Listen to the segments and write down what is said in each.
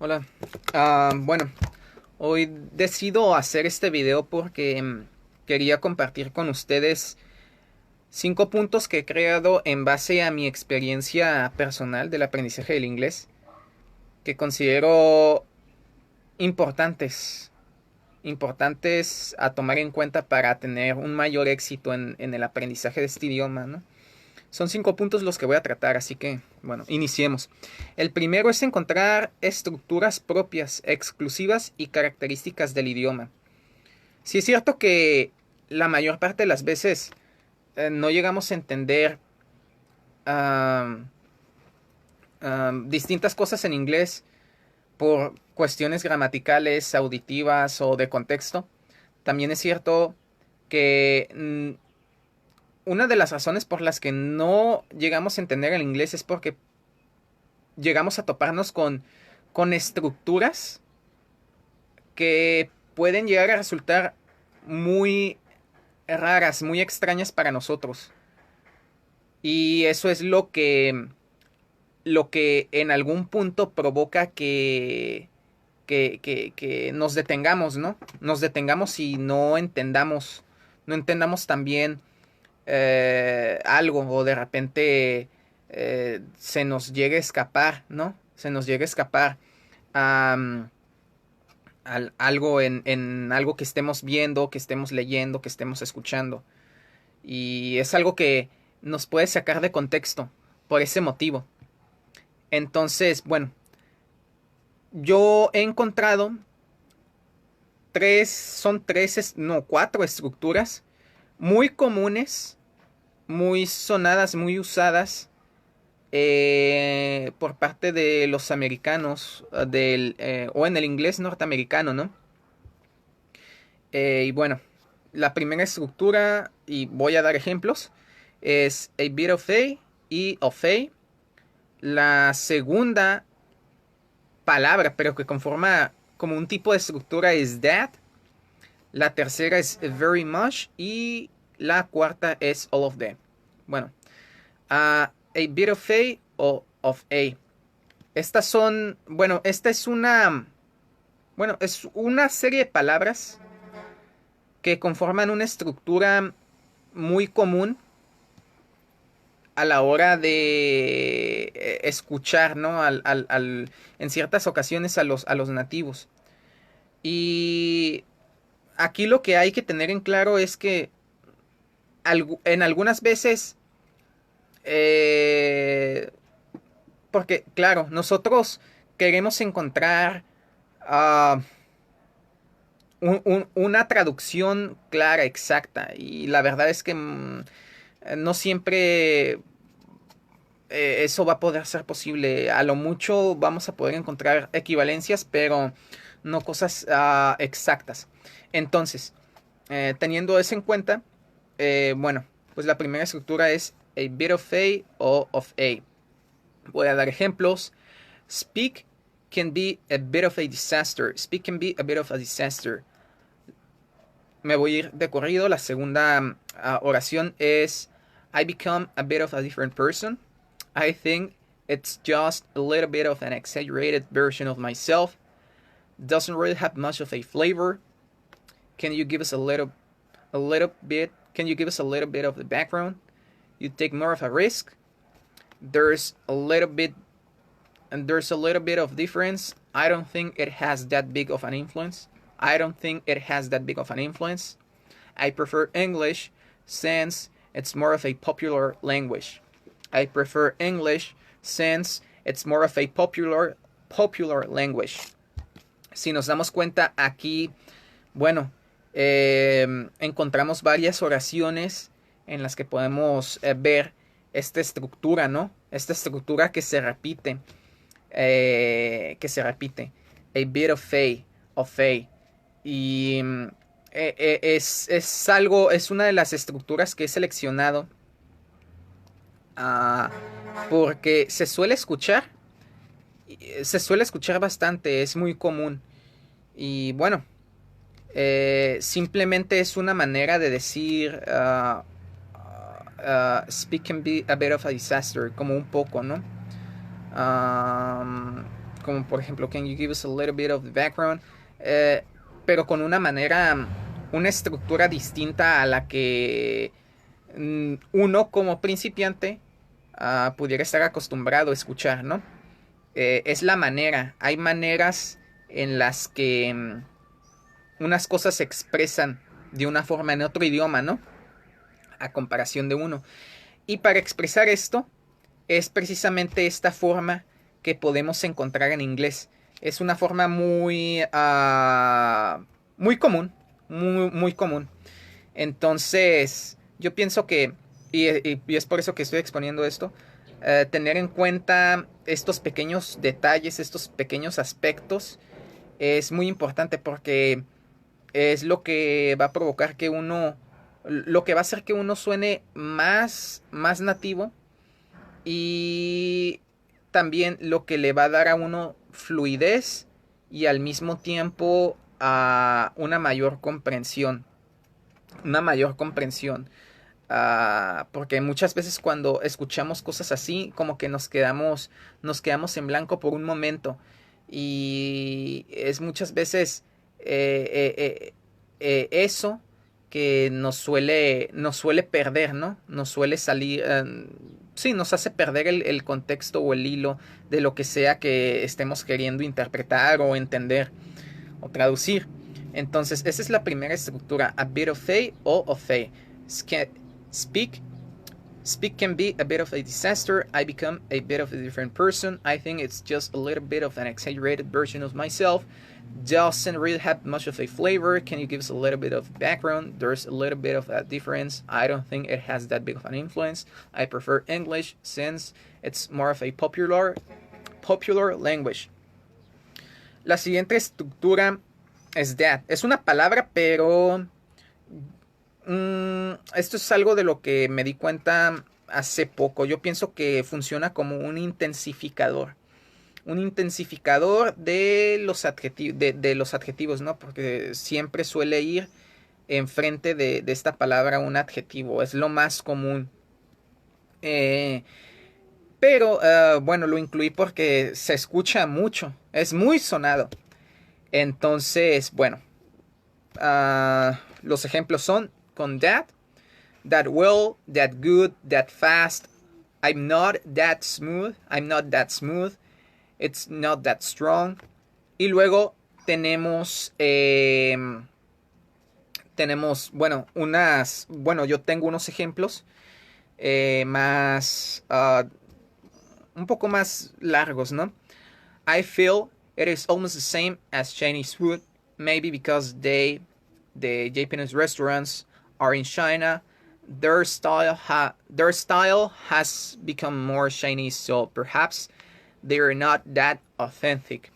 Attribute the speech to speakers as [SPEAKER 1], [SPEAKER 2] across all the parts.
[SPEAKER 1] Hola. Bueno, hoy decido hacer este video porque quería compartir con ustedes 5 puntos que he creado en base a mi experiencia personal del aprendizaje del inglés que considero importantes, importantes a tomar en cuenta para tener un mayor éxito en el aprendizaje de este idioma, ¿no? Son 5 puntos los que voy a tratar, así que, bueno, iniciemos. El primero es encontrar estructuras propias, exclusivas y características del idioma. Sí es cierto que la mayor parte de las veces no llegamos a entender uh, distintas cosas en inglés por cuestiones gramaticales, auditivas o de contexto. También es cierto que una de las razones por las que no llegamos a entender el inglés es porque llegamos a toparnos con estructuras que pueden llegar a resultar muy raras, muy extrañas para nosotros. Y eso es lo que en algún punto provoca que nos detengamos, ¿no? Nos detengamos y no entendamos también algo o de repente se nos llegue a escapar, ¿no? Se nos llegue a escapar um, algo en algo que estemos viendo, que estemos leyendo, que estemos escuchando. Y es algo que nos puede sacar de contexto por ese motivo. Entonces, bueno, yo he encontrado no, cuatro estructuras muy comunes, muy sonadas, muy usadas por parte de los americanos o en el inglés norteamericano, ¿no? Y bueno, la primera estructura, y voy a dar ejemplos, es a bit of a y of a. La segunda palabra, pero que conforma como un tipo de estructura, es that. La tercera es very much y la cuarta es all of them. Bueno, a bit of a o of a. Estas son, es una serie de palabras que conforman una estructura muy común a la hora de escuchar, ¿no? En ciertas ocasiones a los nativos. Y aquí lo que hay que tener en claro es que en algunas veces, eh, porque claro, nosotros queremos encontrar uh, una traducción clara, exacta, y la verdad es que no siempre eso va a poder ser posible. A lo mucho vamos a poder encontrar equivalencias, pero no cosas exactas. Entonces, teniendo eso en cuenta, bueno, pues la primera estructura es a bit of a o of a. Voy a dar ejemplos. Speak can be a bit of a disaster. Speak can be a bit of a disaster. Me voy a ir de corrido. La segunda oración es I become a bit of a different person. I think it's just a little bit of an exaggerated version of myself. Doesn't really have much of a flavor. Can you give us a little bit? Can you give us a little bit of the background? You take more of a risk. There's a little bit, and there's a little bit of difference. I don't think it has that big of an influence. I don't think it has that big of an influence. I prefer English since it's more of a popular language. I prefer English since it's more of a popular language. Si nos damos cuenta aquí, bueno, encontramos varias oraciones en las que podemos ver esta estructura, ¿no? Esta estructura que se repite, a bit of a. Y es una de las estructuras que he seleccionado uh, porque se suele escuchar bastante, es muy común. Y bueno, simplemente es una manera de decir speak can be a bit of a disaster, como un poco, ¿no? como por ejemplo, can you give us a little bit of the background, pero con una estructura distinta a la que uno como principiante pudiera estar acostumbrado a escuchar, ¿no? Es la manera, hay maneras en las que unas cosas se expresan de una forma en otro idioma, ¿no? A comparación de uno. Y para expresar esto, es precisamente esta forma que podemos encontrar en inglés. Es una forma muy común, muy común. Entonces, yo pienso que, y es por eso que estoy exponiendo esto, tener en cuenta estos pequeños detalles, estos pequeños aspectos, es muy importante porque es lo que va a provocar que uno, lo que va a hacer que uno suene más nativo y también lo que le va a dar a uno fluidez y al mismo tiempo a una mayor comprensión. Una mayor comprensión. Porque muchas veces cuando escuchamos cosas así, como que nos quedamos en blanco por un momento. Y es muchas veces eso que nos suele perder, ¿no? Nos suele salir, sí, nos hace perder el contexto o el hilo de lo que sea que estemos queriendo interpretar o entender o traducir. Entonces, esa es la primera estructura, a bit of a o of a. Speak. Speak can be a bit of a disaster. I become a bit of a different person. I think it's just a little bit of an exaggerated version of myself. Doesn't really have much of a flavor. Can you give us a little bit of background? There's a little bit of a difference. I don't think it has that big of an influence. I prefer English since it's more of a popular language. La siguiente estructura es that. Es una palabra, pero esto es algo de lo que me di cuenta hace poco. Yo pienso que funciona como un intensificador. Un intensificador de los adjetivos, ¿no? Porque siempre suele ir enfrente de esta palabra un adjetivo. Es lo más común. Pero bueno, lo incluí porque se escucha mucho. Es muy sonado. Entonces, bueno. Los ejemplos son con that well, that good, that fast. I'm not that smooth. It's not that strong. Y luego tenemos, bueno, yo tengo unos ejemplos un poco más largos, ¿no? I feel it is almost the same as Chinese food, maybe because the Japanese restaurants are in China. Their style has become more Chinese, so perhaps they're not that authentic.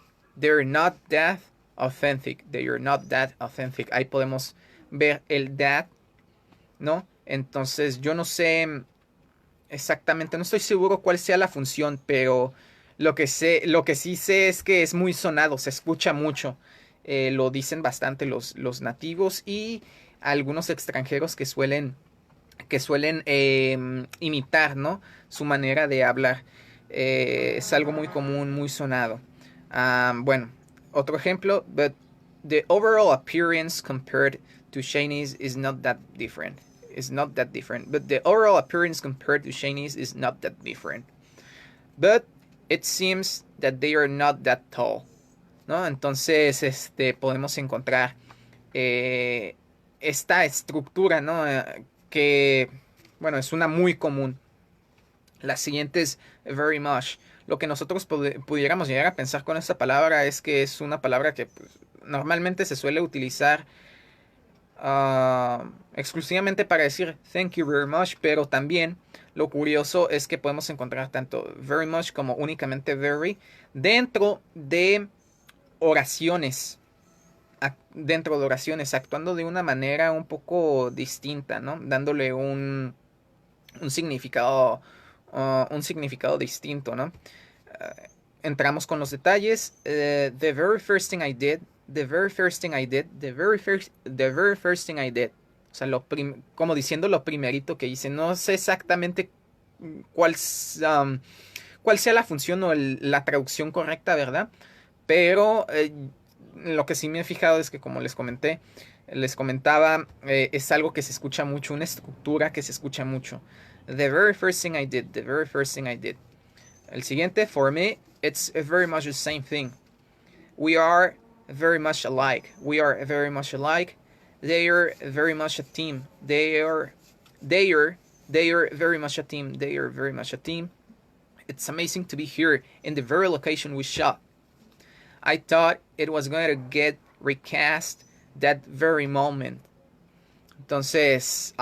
[SPEAKER 1] Ahí podemos ver el that, ¿no? Entonces yo no sé exactamente, no estoy seguro cuál sea la función, pero lo que sí sé es que es muy sonado, se escucha mucho. Lo dicen bastante los nativos y algunos extranjeros que suelen imitar, ¿no? Su manera de hablar. Es algo muy común, muy sonado. Bueno, otro ejemplo, but the overall appearance compared to Chinese is not that different. But the overall appearance compared to Chinese is not that different. But it seems that they are not that tall, ¿no? Entonces, podemos encontrar esta estructura, ¿no? Que, bueno, es una muy común. La siguiente es very much. Lo que nosotros pudiéramos llegar a pensar con esta palabra es que es una palabra que pues, normalmente se suele utilizar exclusivamente para decir thank you very much, pero también lo curioso es que podemos encontrar tanto very much como únicamente very dentro de oraciones, actuando de una manera un poco distinta, ¿no? Dándole un significado distinto, ¿no? Entramos con los detalles. The very first thing I did. O sea, como diciendo lo primerito que hice. No sé exactamente cuál cuál sea la función o la traducción correcta, ¿verdad? Pero lo que sí me he fijado es que, como les comentaba, es algo que se escucha mucho, una estructura que se escucha mucho. The very first thing I did, the very first thing I did. El siguiente, for me, it's very much the same thing. We are very much alike. We are very much alike. They are very much a team. They are very much a team. They are very much a team. It's amazing to be here in the very location we shot. I thought it was going to get recast that very moment. Entonces,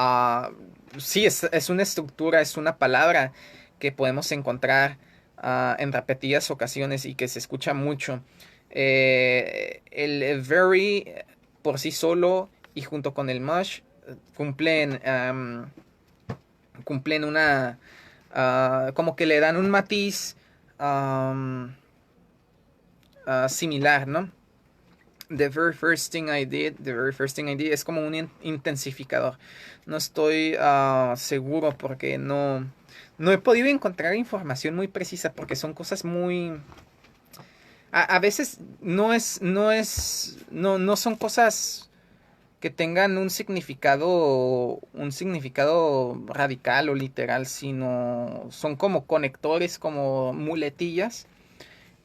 [SPEAKER 1] sí, es una estructura, es una palabra que podemos encontrar en repetidas ocasiones y que se escucha mucho. El very por sí solo y junto con el much cumplen una... como que le dan un matiz similar, ¿no? The very first thing I did, the very first thing I did es como un intensificador. No estoy seguro porque no he podido encontrar información muy precisa porque son cosas muy... A veces no son cosas que tengan un significado radical o literal, sino son como conectores, como muletillas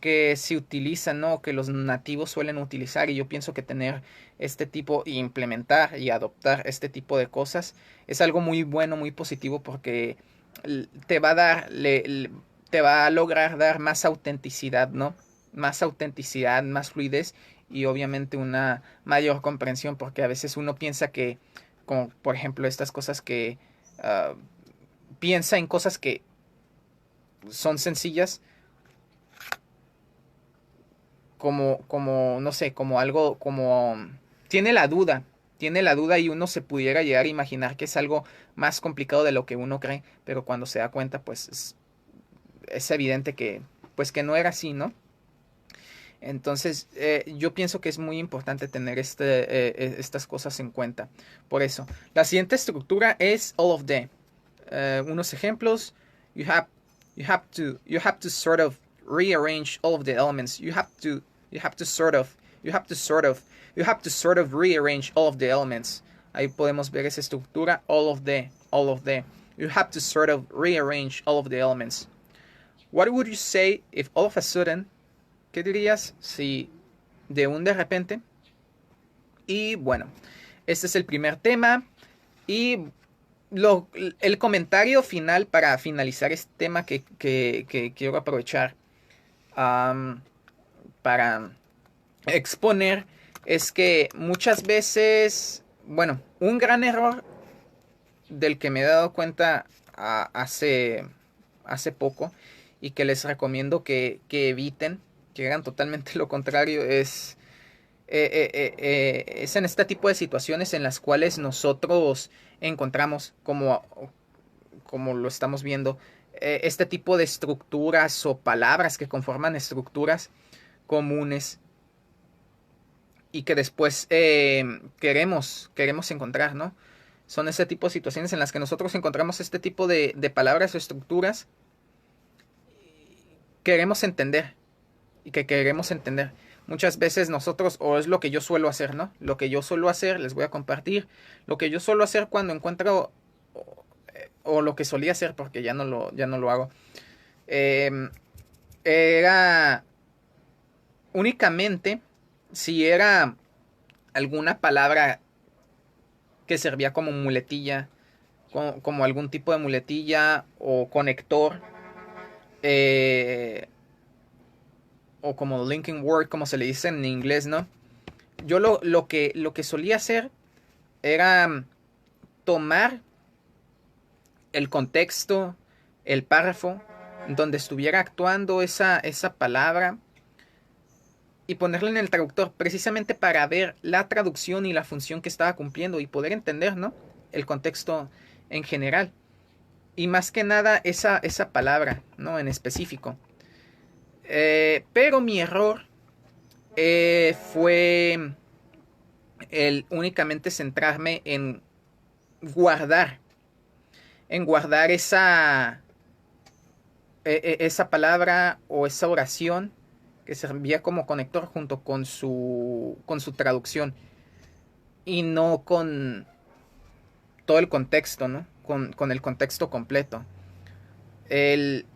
[SPEAKER 1] que se utilizan, ¿no? Que los nativos suelen utilizar, y yo pienso que tener este tipo, y implementar y adoptar este tipo de cosas es algo muy bueno, muy positivo, porque te va a dar, te va a lograr dar más autenticidad, ¿no? Más autenticidad, más fluidez y obviamente una mayor comprensión, porque a veces uno piensa que, como por ejemplo estas cosas que piensa en cosas que son sencillas, no sé, como algo, como tiene la duda y uno se pudiera llegar a imaginar que es algo más complicado de lo que uno cree, pero cuando se da cuenta, pues es evidente que, pues que no era así, ¿no? Entonces, yo pienso que es muy importante tener estas cosas en cuenta. Por eso, la siguiente estructura es all of the. Unos ejemplos, you have, you have to sort of rearrange all of the elements. You have to sort of rearrange all of the elements. Ahí podemos ver esa estructura, all of the. You have to sort of rearrange all of the elements. What would you say if all of a sudden, ¿qué dirías si de un de repente? Y bueno, este es el primer tema. Y el comentario final para finalizar este tema que quiero aprovechar para exponer es que muchas veces, bueno, un gran error del que me he dado cuenta hace poco y que les recomiendo que eviten, que hagan totalmente lo contrario, es en este tipo de situaciones en las cuales nosotros encontramos, como lo estamos viendo, este tipo de estructuras o palabras que conforman estructuras comunes y que después queremos encontrar, ¿no? Son ese tipo de situaciones en las que nosotros encontramos este tipo de palabras o estructuras, queremos entender y que queremos entender. Muchas veces nosotros, o es lo que yo suelo hacer, ¿no? Lo que yo suelo hacer, les voy a compartir, lo que yo suelo hacer cuando encuentro, o lo que solía hacer, porque ya no lo hago, era únicamente si era alguna palabra que servía como muletilla, como algún tipo de muletilla o conector, o como linking word, como se le dice en inglés, ¿no? Yo lo que solía hacer era tomar el contexto, el párrafo donde estuviera actuando esa palabra y ponerla en el traductor, precisamente para ver la traducción y la función que estaba cumpliendo y poder entender, ¿no? El contexto en general. Y más que nada esa palabra, ¿no? En específico. Pero mi error fue el únicamente centrarme en guardar esa esa palabra o esa oración que servía como conector junto con su traducción y no con todo el contexto, ¿no? Con el contexto completo. El,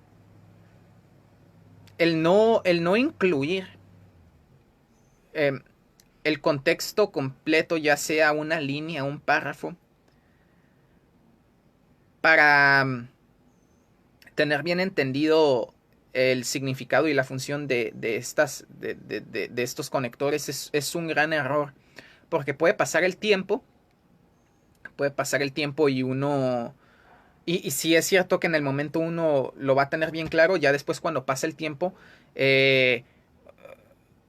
[SPEAKER 1] el no incluir eh, el contexto completo, ya sea una línea, un párrafo, para tener bien entendido el significado y la función de estos conectores es un gran error. Porque puede pasar el tiempo y uno... Y sí es cierto que en el momento uno lo va a tener bien claro, ya después cuando pasa el tiempo, eh,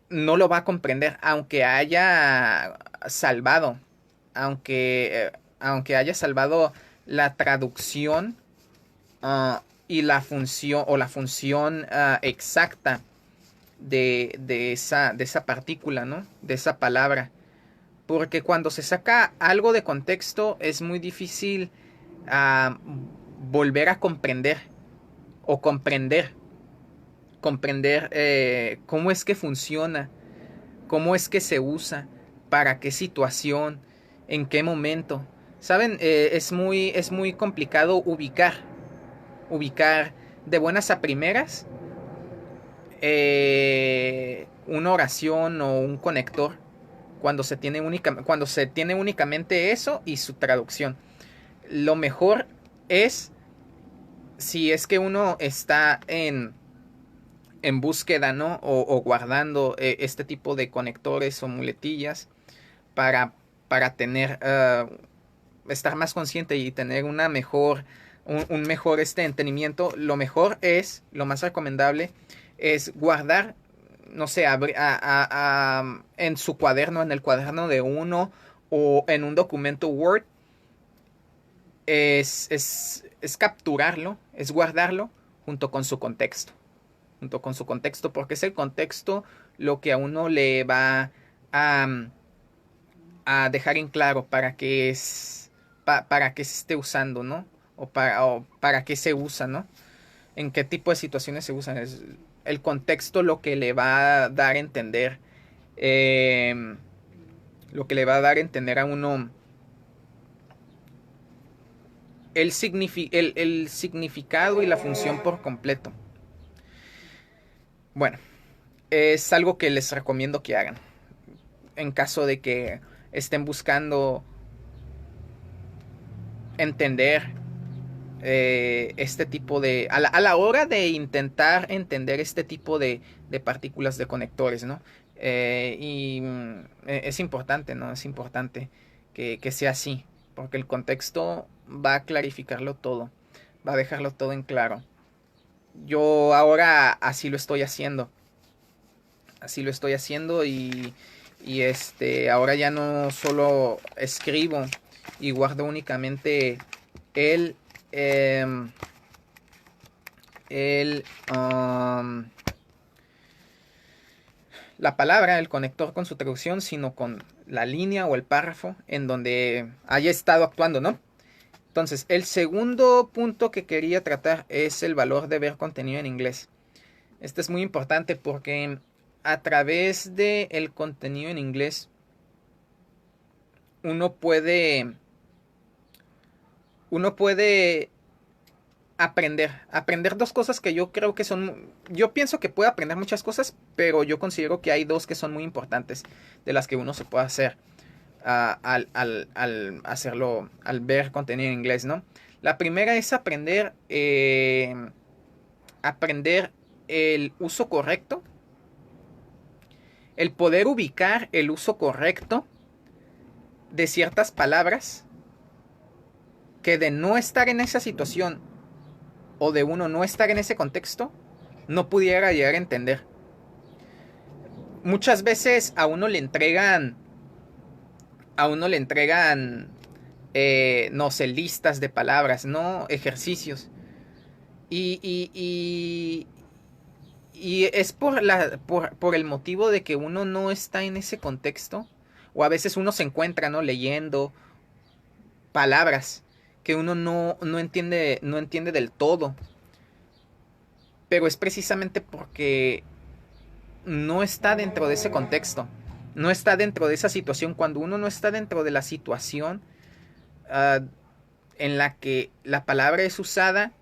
[SPEAKER 1] no lo va a comprender, aunque haya salvado, aunque haya salvado la traducción y la función o la función exacta de esa partícula, ¿no? De esa palabra. Porque cuando se saca algo de contexto es muy difícil uh, volver a comprender o comprender cómo es que funciona, cómo es que se usa, para qué situación, en qué momento. Saben, es muy complicado ubicar de buenas a primeras una oración o un conector cuando se tiene únicamente eso y su traducción. Lo mejor es si es que uno está en búsqueda, ¿no? O guardando este tipo de conectores o muletillas para, para tener, estar más consciente y tener una mejor, un mejor entendimiento. Lo mejor es, lo más recomendable es guardar, no sé, en su cuaderno, en el cuaderno de uno o en un documento Word, es capturarlo, es guardarlo junto con su contexto. Junto con su contexto, porque es el contexto lo que a uno le va a, a dejar en claro para qué se esté usando, ¿no? O para qué se usa, ¿no? En qué tipo de situaciones se usan. Es el contexto lo que le va a dar a entender, eh, lo que le va a dar a entender a uno el significado y la función por completo. Bueno, es algo que les recomiendo que hagan. En caso de que estén buscando entender este tipo de... A la hora de intentar entender este tipo de partículas de conectores, ¿no? Es importante, ¿no? Es importante que sea así, porque el contexto va a clarificarlo todo, va a dejarlo todo en claro. Yo ahora así lo estoy haciendo, así lo estoy haciendo y ahora ya no solo escribo y guardo únicamente el eh, el la palabra, el conector con su traducción, sino con la línea o el párrafo en donde haya estado actuando, ¿no? Entonces, el segundo punto que quería tratar es el valor de ver contenido en inglés. Este es muy importante porque a través del contenido en inglés uno puede uno puede aprender dos cosas que yo creo que son, yo pienso que puede aprender muchas cosas, pero yo considero que hay dos que son muy importantes de las que uno se puede hacer al hacerlo, al ver contenido en inglés, ¿no? La primera es aprender el uso correcto, el poder ubicar el uso correcto de ciertas palabras que de no estar en esa situación o de uno no estar en ese contexto, no pudiera llegar a entender. Muchas veces a uno le entregan, no sé, listas de palabras, no ejercicios. Y, y, y, y es por el motivo de que uno no está en ese contexto. O a veces uno se encuentra, ¿no? Leyendo palabras que uno no entiende del todo. pero es precisamente porque no está dentro de ese contexto, no está dentro de esa situación. Cuando uno no está dentro de la situación uh, en la que la palabra es usada,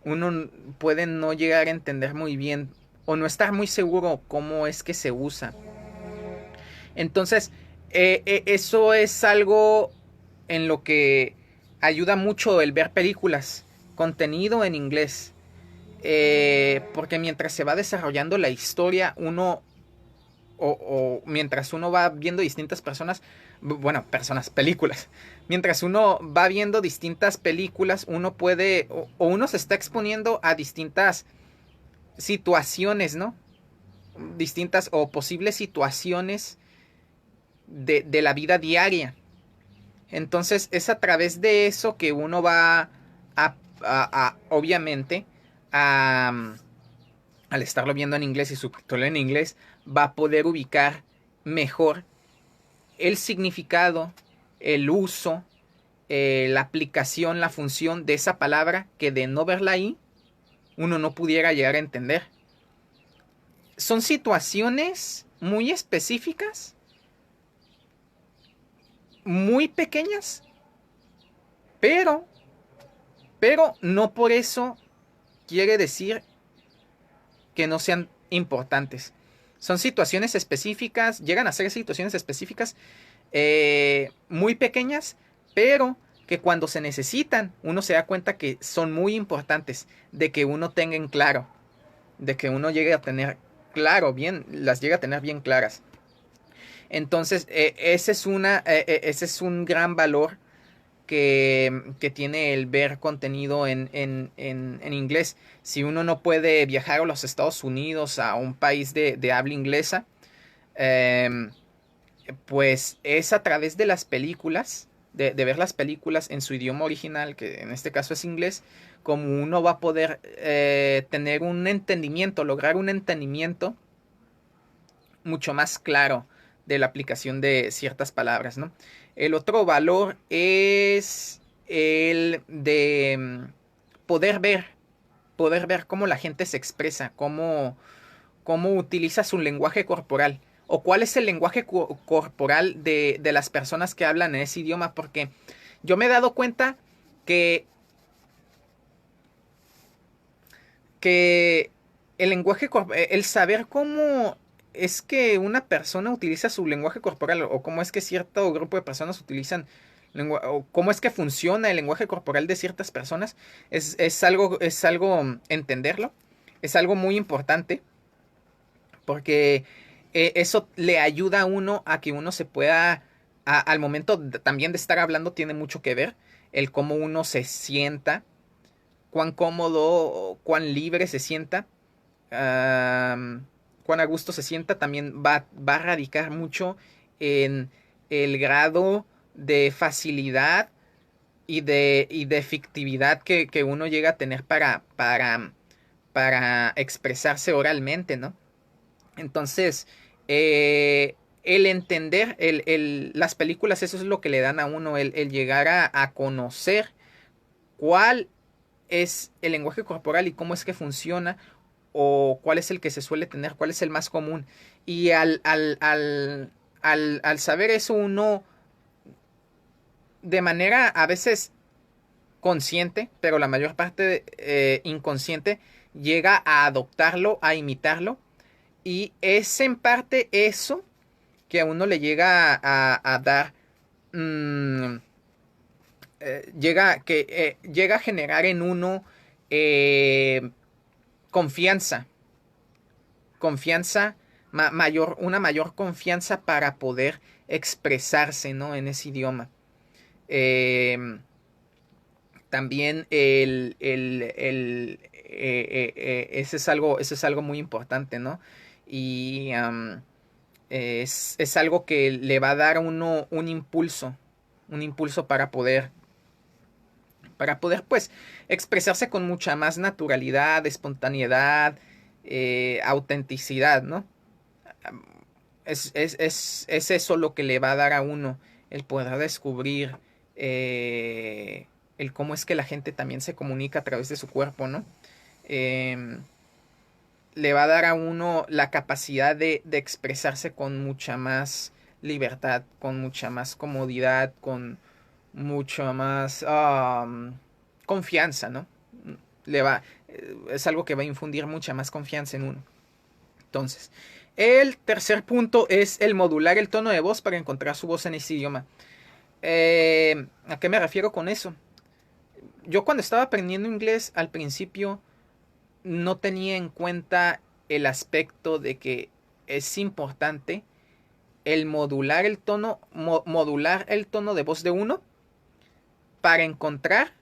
[SPEAKER 1] uno puede no llegar a entender muy bien o no estar muy seguro cómo es que se usa. Entonces, eso es algo en lo que ayuda mucho el ver películas, contenido en inglés. Porque mientras se va desarrollando la historia, uno o mientras uno va viendo distintas personas, bueno, personas, películas, mientras uno va viendo distintas películas, uno puede, o uno se está exponiendo a distintas situaciones, ¿no? Distintas o posibles situaciones de la vida diaria. Entonces es a través de eso que uno va obviamente, al estarlo viendo en inglés y subtitulado en inglés, va a poder ubicar mejor el significado, el uso, la aplicación, la función de esa palabra que de no verla ahí, uno no pudiera llegar a entender. Son situaciones muy específicas, muy pequeñas, pero, pero no por eso quiere decir que no sean importantes. Son situaciones específicas, llegan a ser situaciones específicas muy pequeñas, pero que cuando se necesitan, uno se da cuenta que son muy importantes, de que uno tenga en claro, de que uno llegue a tener claro, bien, las llega a tener bien claras. Entonces, ese es un gran valor que tiene el ver contenido en inglés. Si uno no puede viajar a los Estados Unidos, a un país de habla inglesa, eh, pues es a través de las películas, de ver las películas en su idioma original, que en este caso es inglés, como uno va a poder tener un entendimiento, lograr un entendimiento mucho más claro de la aplicación de ciertas palabras, ¿no? El otro valor es el de poder ver cómo la gente se expresa, cómo utiliza su lenguaje corporal o cuál es el lenguaje corporal de las personas que hablan en ese idioma, porque yo me he dado cuenta que, que el lenguaje, el saber cómo es que una persona utiliza su lenguaje corporal o cómo es que cierto grupo de personas utilizan o cómo es que funciona el lenguaje corporal de ciertas personas, es algo entenderlo, es algo muy importante porque eso le ayuda a uno a que uno se pueda, al momento también de estar hablando tiene mucho que ver el cómo uno se sienta, cuán cómodo, cuán libre se sienta, cuán a gusto se sienta, también va a radicar mucho en el grado de facilidad y de efectividad que uno llega a tener para expresarse oralmente, ¿no? Entonces, el entender las películas, eso es lo que le dan a uno, el llegar a conocer cuál es el lenguaje corporal y cómo es que funciona, o cuál es el que se suele tener, cuál es el más común. Y al saber eso, uno de manera a veces consciente, pero la mayor parte inconsciente, llega a adoptarlo, a imitarlo. Y es en parte eso que a uno le llega a dar, mmm, llega a generar en uno eh, confianza, confianza mayor, una mayor confianza para poder expresarse, ¿no? En ese idioma. Eh, También ese es algo muy importante, ¿no? Y es algo que le va a dar a uno un impulso para poder pues expresarse con mucha más naturalidad, espontaneidad, autenticidad, ¿no? Es eso lo que le va a dar a uno el poder descubrir el cómo es que la gente también se comunica a través de su cuerpo, ¿no? Eh, le va a dar a uno la capacidad de expresarse con mucha más libertad, con mucha más comodidad, con mucha más confianza, ¿no? Le va, es algo que va a infundir mucha más confianza en uno. Entonces, el tercer punto es el modular el tono de voz para encontrar su voz en ese idioma. ¿A qué me refiero con eso? Yo cuando estaba aprendiendo inglés al principio no tenía en cuenta el aspecto de que es importante el modular el tono de voz de uno para encontrar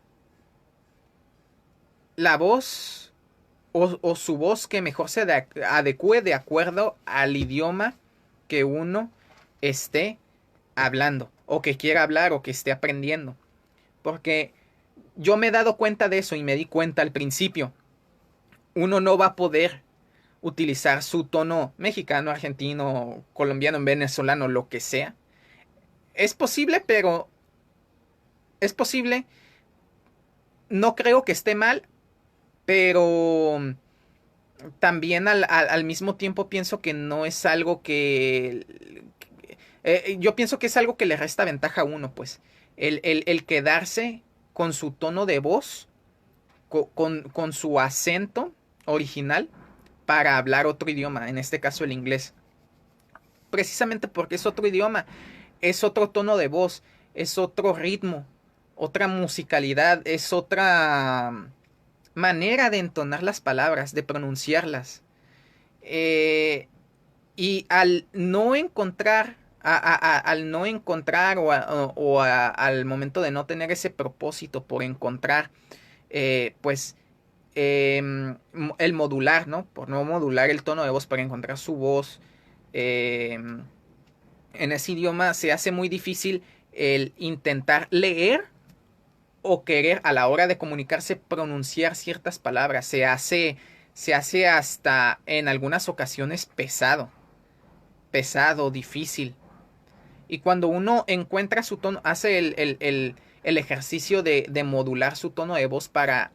[SPEAKER 1] la voz o su voz que mejor se adecue de acuerdo al idioma que uno esté hablando o que quiera hablar o que esté aprendiendo. Porque yo me he dado cuenta de eso y me di cuenta al principio. Uno no va a poder utilizar su tono mexicano, argentino, colombiano, venezolano, lo que sea. Es posible, pero es posible. No creo que esté mal, pero también al mismo tiempo pienso que no es algo que... yo pienso que es algo que le resta ventaja a uno, pues. El quedarse con su tono de voz, con su acento original para hablar otro idioma, en este caso el inglés. Precisamente porque es otro idioma, es otro tono de voz, es otro ritmo, otra musicalidad, es otra manera de entonar las palabras, de pronunciarlas. Y al no encontrar, al no encontrar al momento de no tener ese propósito por encontrar, pues el modular, ¿no? Por no modular el tono de voz para encontrar su voz eh, en ese idioma, se hace muy difícil el intentar leer o querer a la hora de comunicarse pronunciar ciertas palabras. Se hace hasta en algunas ocasiones pesado, difícil. Y cuando uno encuentra su tono, hace el ejercicio de modular su tono de voz para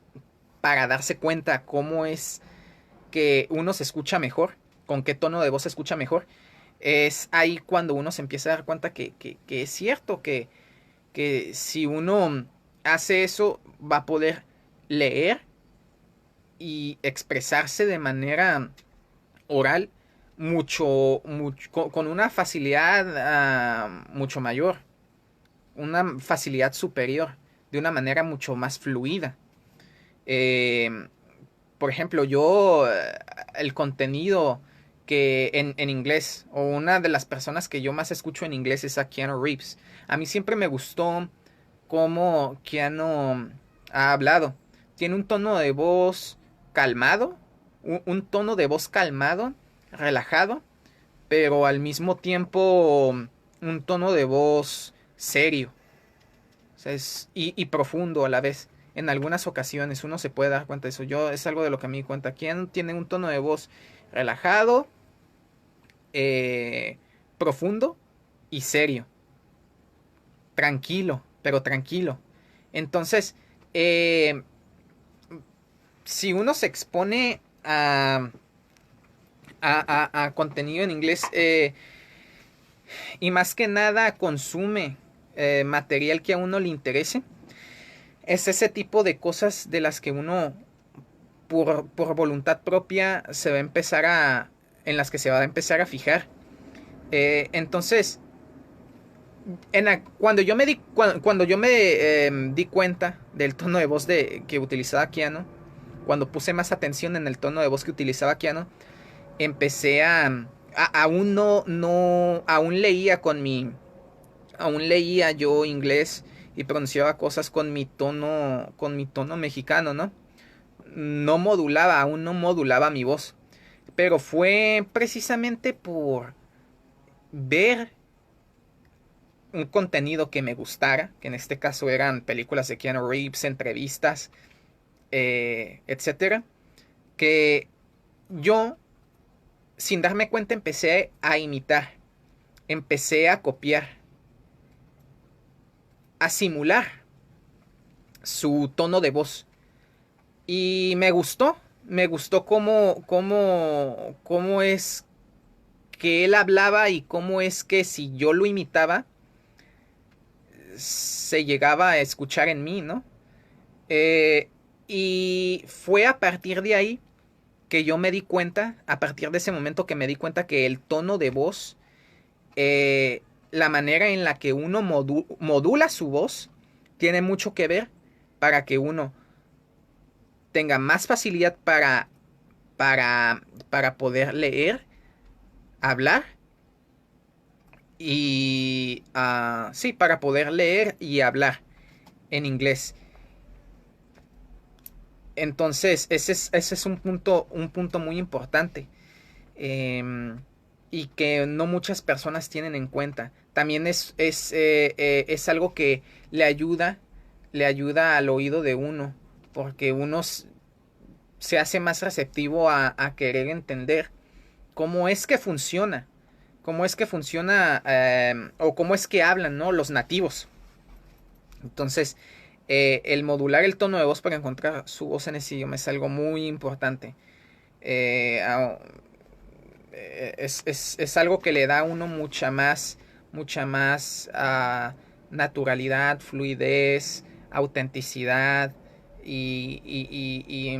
[SPEAKER 1] darse cuenta cómo es que uno se escucha mejor, con qué tono de voz se escucha mejor, es ahí cuando uno se empieza a dar cuenta que es cierto, que si uno hace eso va a poder leer y expresarse de manera oral con una facilidad mucho mayor, una facilidad superior, de una manera mucho más fluida. Eh, por ejemplo, el contenido que en inglés, o una de las personas que yo más escucho en inglés es a Keanu Reeves. A mí siempre me gustó cómo Keanu ha hablado. Tiene un tono de voz calmado, un tono de voz calmado, relajado, pero al mismo tiempo un tono de voz serio, o sea, y profundo a la vez. En algunas ocasiones uno se puede dar cuenta de eso. Es algo de lo que a mí me cuenta. Quien tiene un tono de voz relajado, profundo y serio. Tranquilo, pero tranquilo. Entonces, si uno se expone a contenido en inglés y más que nada consume material que a uno le interese, es ese tipo de cosas de las que uno por voluntad propia se va a empezar en las que se va a empezar a fijar. Entonces, cuando yo me di cuenta del tono de voz que utilizaba Keanu, cuando puse más atención en el tono de voz que utilizaba Keanu, empecé aún aún leía yo inglés y pronunciaba cosas con mi tono mexicano, ¿no? Aún no modulaba mi voz. Pero fue precisamente por ver un contenido que me gustara, que en este caso eran películas de Keanu Reeves, entrevistas, etcétera, que yo, sin darme cuenta, empecé a imitar, empecé a copiar, a simular su tono de voz. Y me gustó, Me gustó cómo es que él hablaba y cómo es que si yo lo imitaba, se llegaba a escuchar en mí, ¿no? Eh, y fue a partir de ahí que yo me di cuenta, a partir de ese momento que me di cuenta que el tono de voz, la manera en la que uno modula su voz, tiene mucho que ver para que uno tenga más facilidad para poder leer, hablar y... sí, para poder leer y hablar en inglés. Entonces, ese es un punto muy importante. eh, y que no muchas personas tienen en cuenta. También es algo que le ayuda al oído de uno, porque uno se hace más receptivo a querer entender cómo es que funciona, o cómo es que hablan, ¿no? Los nativos. Entonces, el modular el tono de voz para encontrar su voz en ese idioma es algo muy importante. Eh, es algo que le da a uno mucha más naturalidad, fluidez, autenticidad y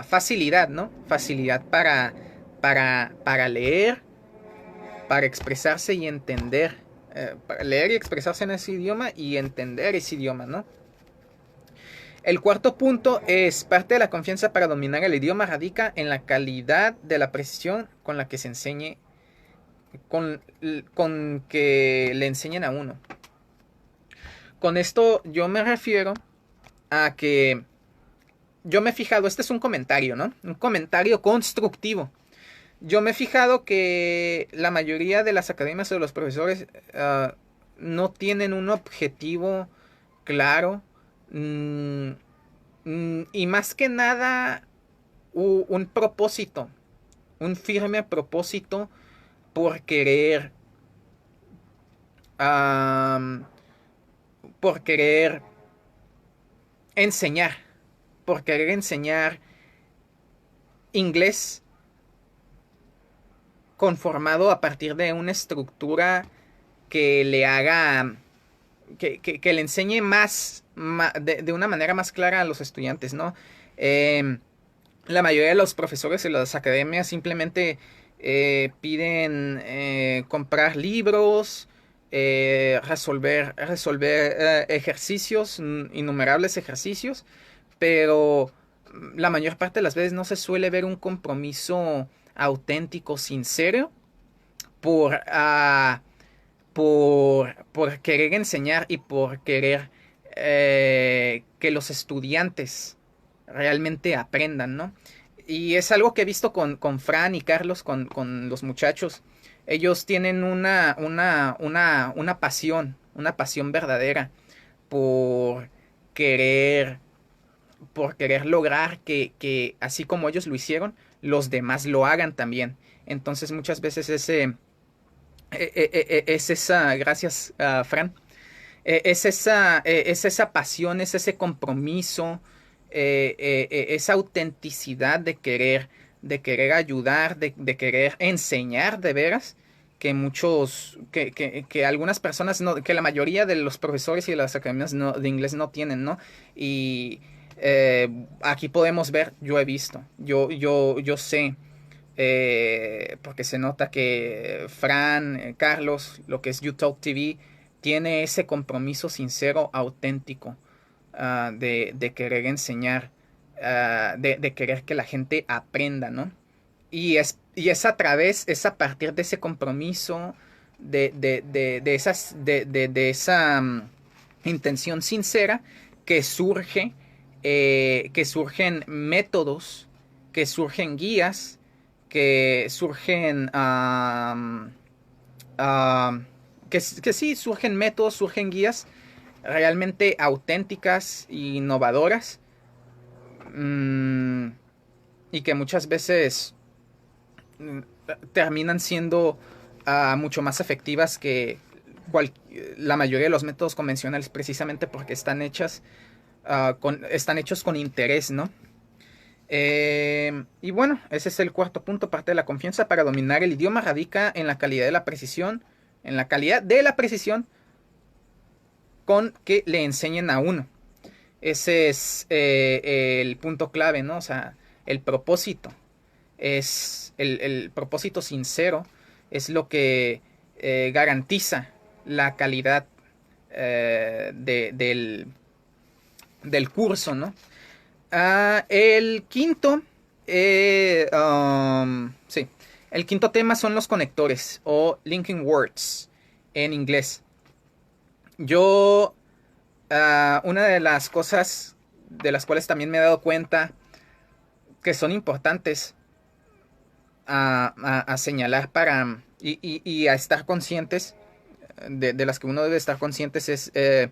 [SPEAKER 1] facilidad, ¿no? Facilidad para leer, para expresarse y entender. Para leer y expresarse en ese idioma y entender ese idioma, ¿no? El cuarto punto es parte de la confianza para dominar el idioma radica en la calidad de la precisión con la que se enseñe, con que le enseñen a uno. Con esto yo me refiero a que yo me he fijado, este es un comentario, ¿no? Un comentario constructivo. Yo me he fijado que la mayoría de las academias o de los profesores no tienen un objetivo claro. Y más que nada un propósito, un firme propósito por querer, am, por querer enseñar, por querer enseñar inglés conformado a partir de una estructura que le haga, que le enseñe de una manera más clara a los estudiantes, ¿no? La mayoría de los profesores en las academias simplemente piden comprar libros, resolver ejercicios, innumerables ejercicios, pero la mayor parte de las veces no se suele ver un compromiso auténtico, sincero, por, uh, por querer enseñar y por querer que los estudiantes realmente aprendan, ¿no? Y es algo que he visto con Fran y Carlos, con los muchachos. Ellos tienen una pasión verdadera por querer, por querer lograr así como ellos lo hicieron, los demás lo hagan también. Entonces muchas veces es esa, gracias Fran, es esa pasión, es ese compromiso, esa autenticidad de querer ayudar, de querer enseñar de veras, que que algunas personas, no, que la mayoría de los profesores y de las academias de inglés no tienen, ¿no? Y aquí podemos ver, yo he visto, yo sé, porque se nota que Fran, Carlos, lo que es YouTube TV, tiene ese compromiso sincero, auténtico, de querer enseñar, de querer que la gente aprenda, ¿no? Y es a partir de ese compromiso, de esa intención sincera que que surgen métodos, que surgen guías, que surgen que sí, surgen métodos, surgen guías realmente auténticas e innovadoras, mmm, y que muchas veces mm, terminan siendo mucho más efectivas que cual, la mayoría de los métodos convencionales, precisamente porque están hechos con interés, ¿no? Y bueno, ese es el cuarto punto. Parte de la confianza para dominar el idioma radica en la calidad de la precisión, en la calidad de la precisión con que le enseñen a uno. Ese es el punto clave, ¿no? O sea, el propósito es el propósito sincero, es lo que garantiza la calidad del curso, ¿no? El quinto, sí, el quinto tema son los conectores o linking words en inglés. Yo, una de las cosas de las cuales también me he dado cuenta que son importantes a señalar y a estar conscientes, de las que uno debe estar conscientes, es de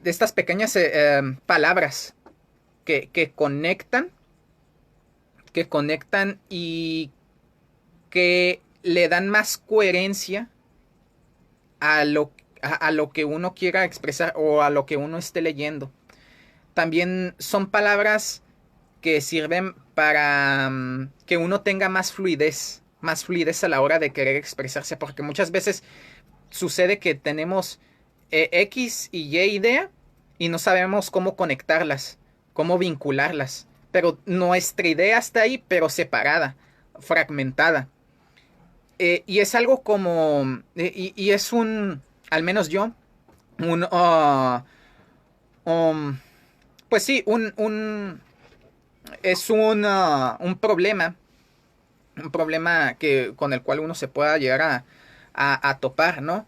[SPEAKER 1] estas pequeñas palabras que conectan y que le dan más coherencia a lo que uno quiera expresar o a lo que uno esté leyendo. También son palabras que sirven para que uno tenga más fluidez a la hora de querer expresarse, porque muchas veces sucede que tenemos X y Y idea y no sabemos cómo conectarlas, cómo vincularlas, pero nuestra idea está ahí, pero separada, fragmentada. Y es algo como, y es al menos yo, un, um, pues sí, es un problema con el cual uno se pueda llegar a topar, ¿no?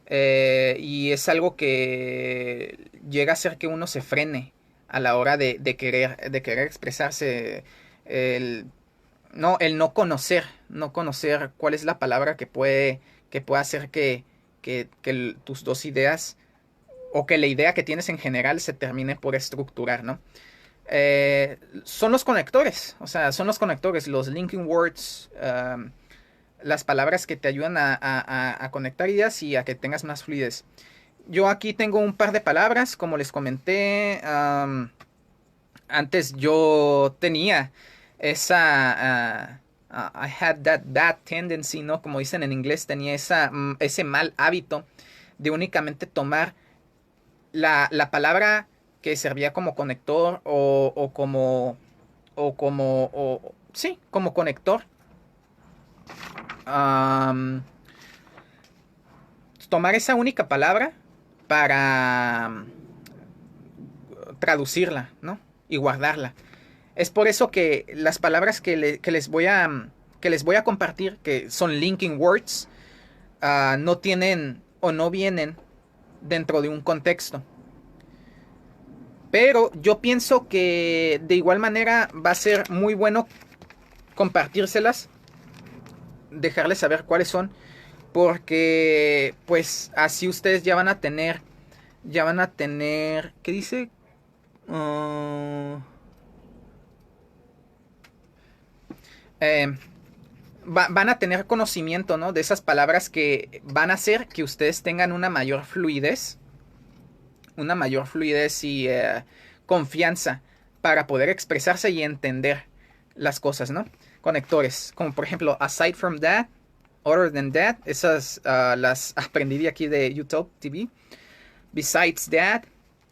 [SPEAKER 1] Y es algo que llega a hacer que uno se frene a la hora de querer expresarse. El, el no conocer cuál es la palabra que puede hacer que tus dos ideas o que la idea que tienes en general se termine por estructurar, ¿no? Son los conectores, o sea, son los conectores, los linking words, las palabras que te ayudan a conectar ideas y a que tengas más fluidez. Yo aquí tengo un par de palabras, como les comenté, antes yo tenía I had that bad tendency, ¿no? Como dicen en inglés, tenía ese mal hábito de únicamente tomar la palabra que servía como conector sí, como conector. Um, Tomar esa única palabra para traducirla, ¿no? Y guardarla. Es por eso que las palabras que les voy a compartir, que son linking words, no tienen o no vienen dentro de un contexto. Pero yo pienso que de igual manera va a ser muy bueno compartírselas, dejarles saber cuáles son, porque pues así ustedes ya van a tener, ¿qué dice? Eh, van a tener conocimiento, ¿no? De esas palabras que van a hacer que ustedes tengan una mayor fluidez y confianza para poder expresarse y entender las cosas, ¿no? Conectores, como por ejemplo, aside from that, other than that, esas las aprendí de aquí de YouTube TV. Besides that,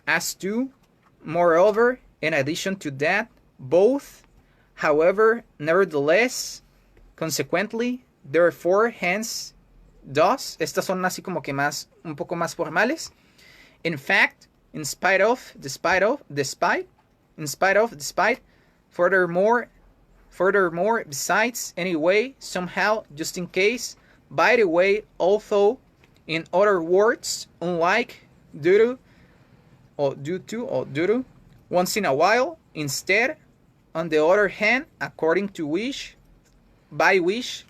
[SPEAKER 1] as to, moreover, in addition to that, both, however, nevertheless, consequently, therefore, hence, thus. Estas son así como que un poco más formales. In fact, in spite of, despite of, despite, in spite of, despite, furthermore, besides, anyway, somehow, just in case, by the way, although, in other words, unlike, due to, once in a while, instead, on the other hand, according to wish, by wish,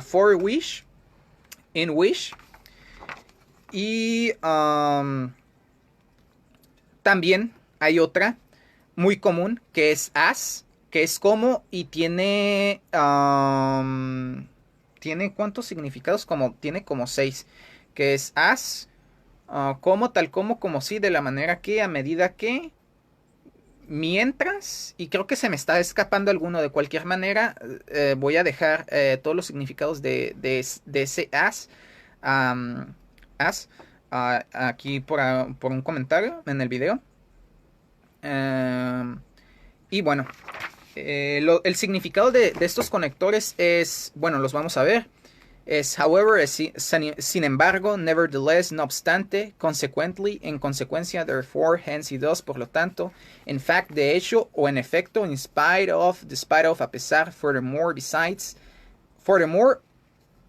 [SPEAKER 1] for wish, in wish. Y también hay otra muy común que es as, que es como y tiene ¿cuántos significados? Tiene como 6, que es as, como, tal como, sí, de la manera que, a medida que, mientras, y creo que se me está escapando alguno de cualquier manera, voy a dejar todos los significados de ese um, as aquí por un comentario en el video. Y bueno, el significado de estos conectores es, bueno, los vamos a ver. Es however, sin embargo, nevertheless, no obstante, consequently, en consecuencia, therefore, hence y thus, por lo tanto, in fact, de hecho, o en efecto, in spite of, despite of, a pesar, furthermore, besides, furthermore,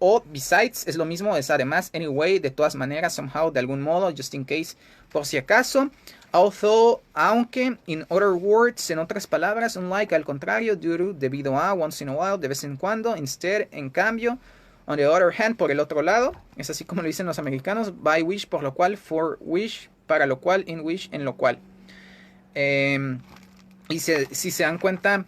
[SPEAKER 1] o besides, es lo mismo, es además, anyway, de todas maneras, somehow, de algún modo, just in case, por si acaso, although, aunque, in other words, en otras palabras, unlike, al contrario, due to, debido a, once in a while, de vez en cuando, instead, en cambio, on the other hand, por el otro lado, es así como lo dicen los americanos, by which, por lo cual, for which, para lo cual, in which, en lo cual. Y si se dan cuenta,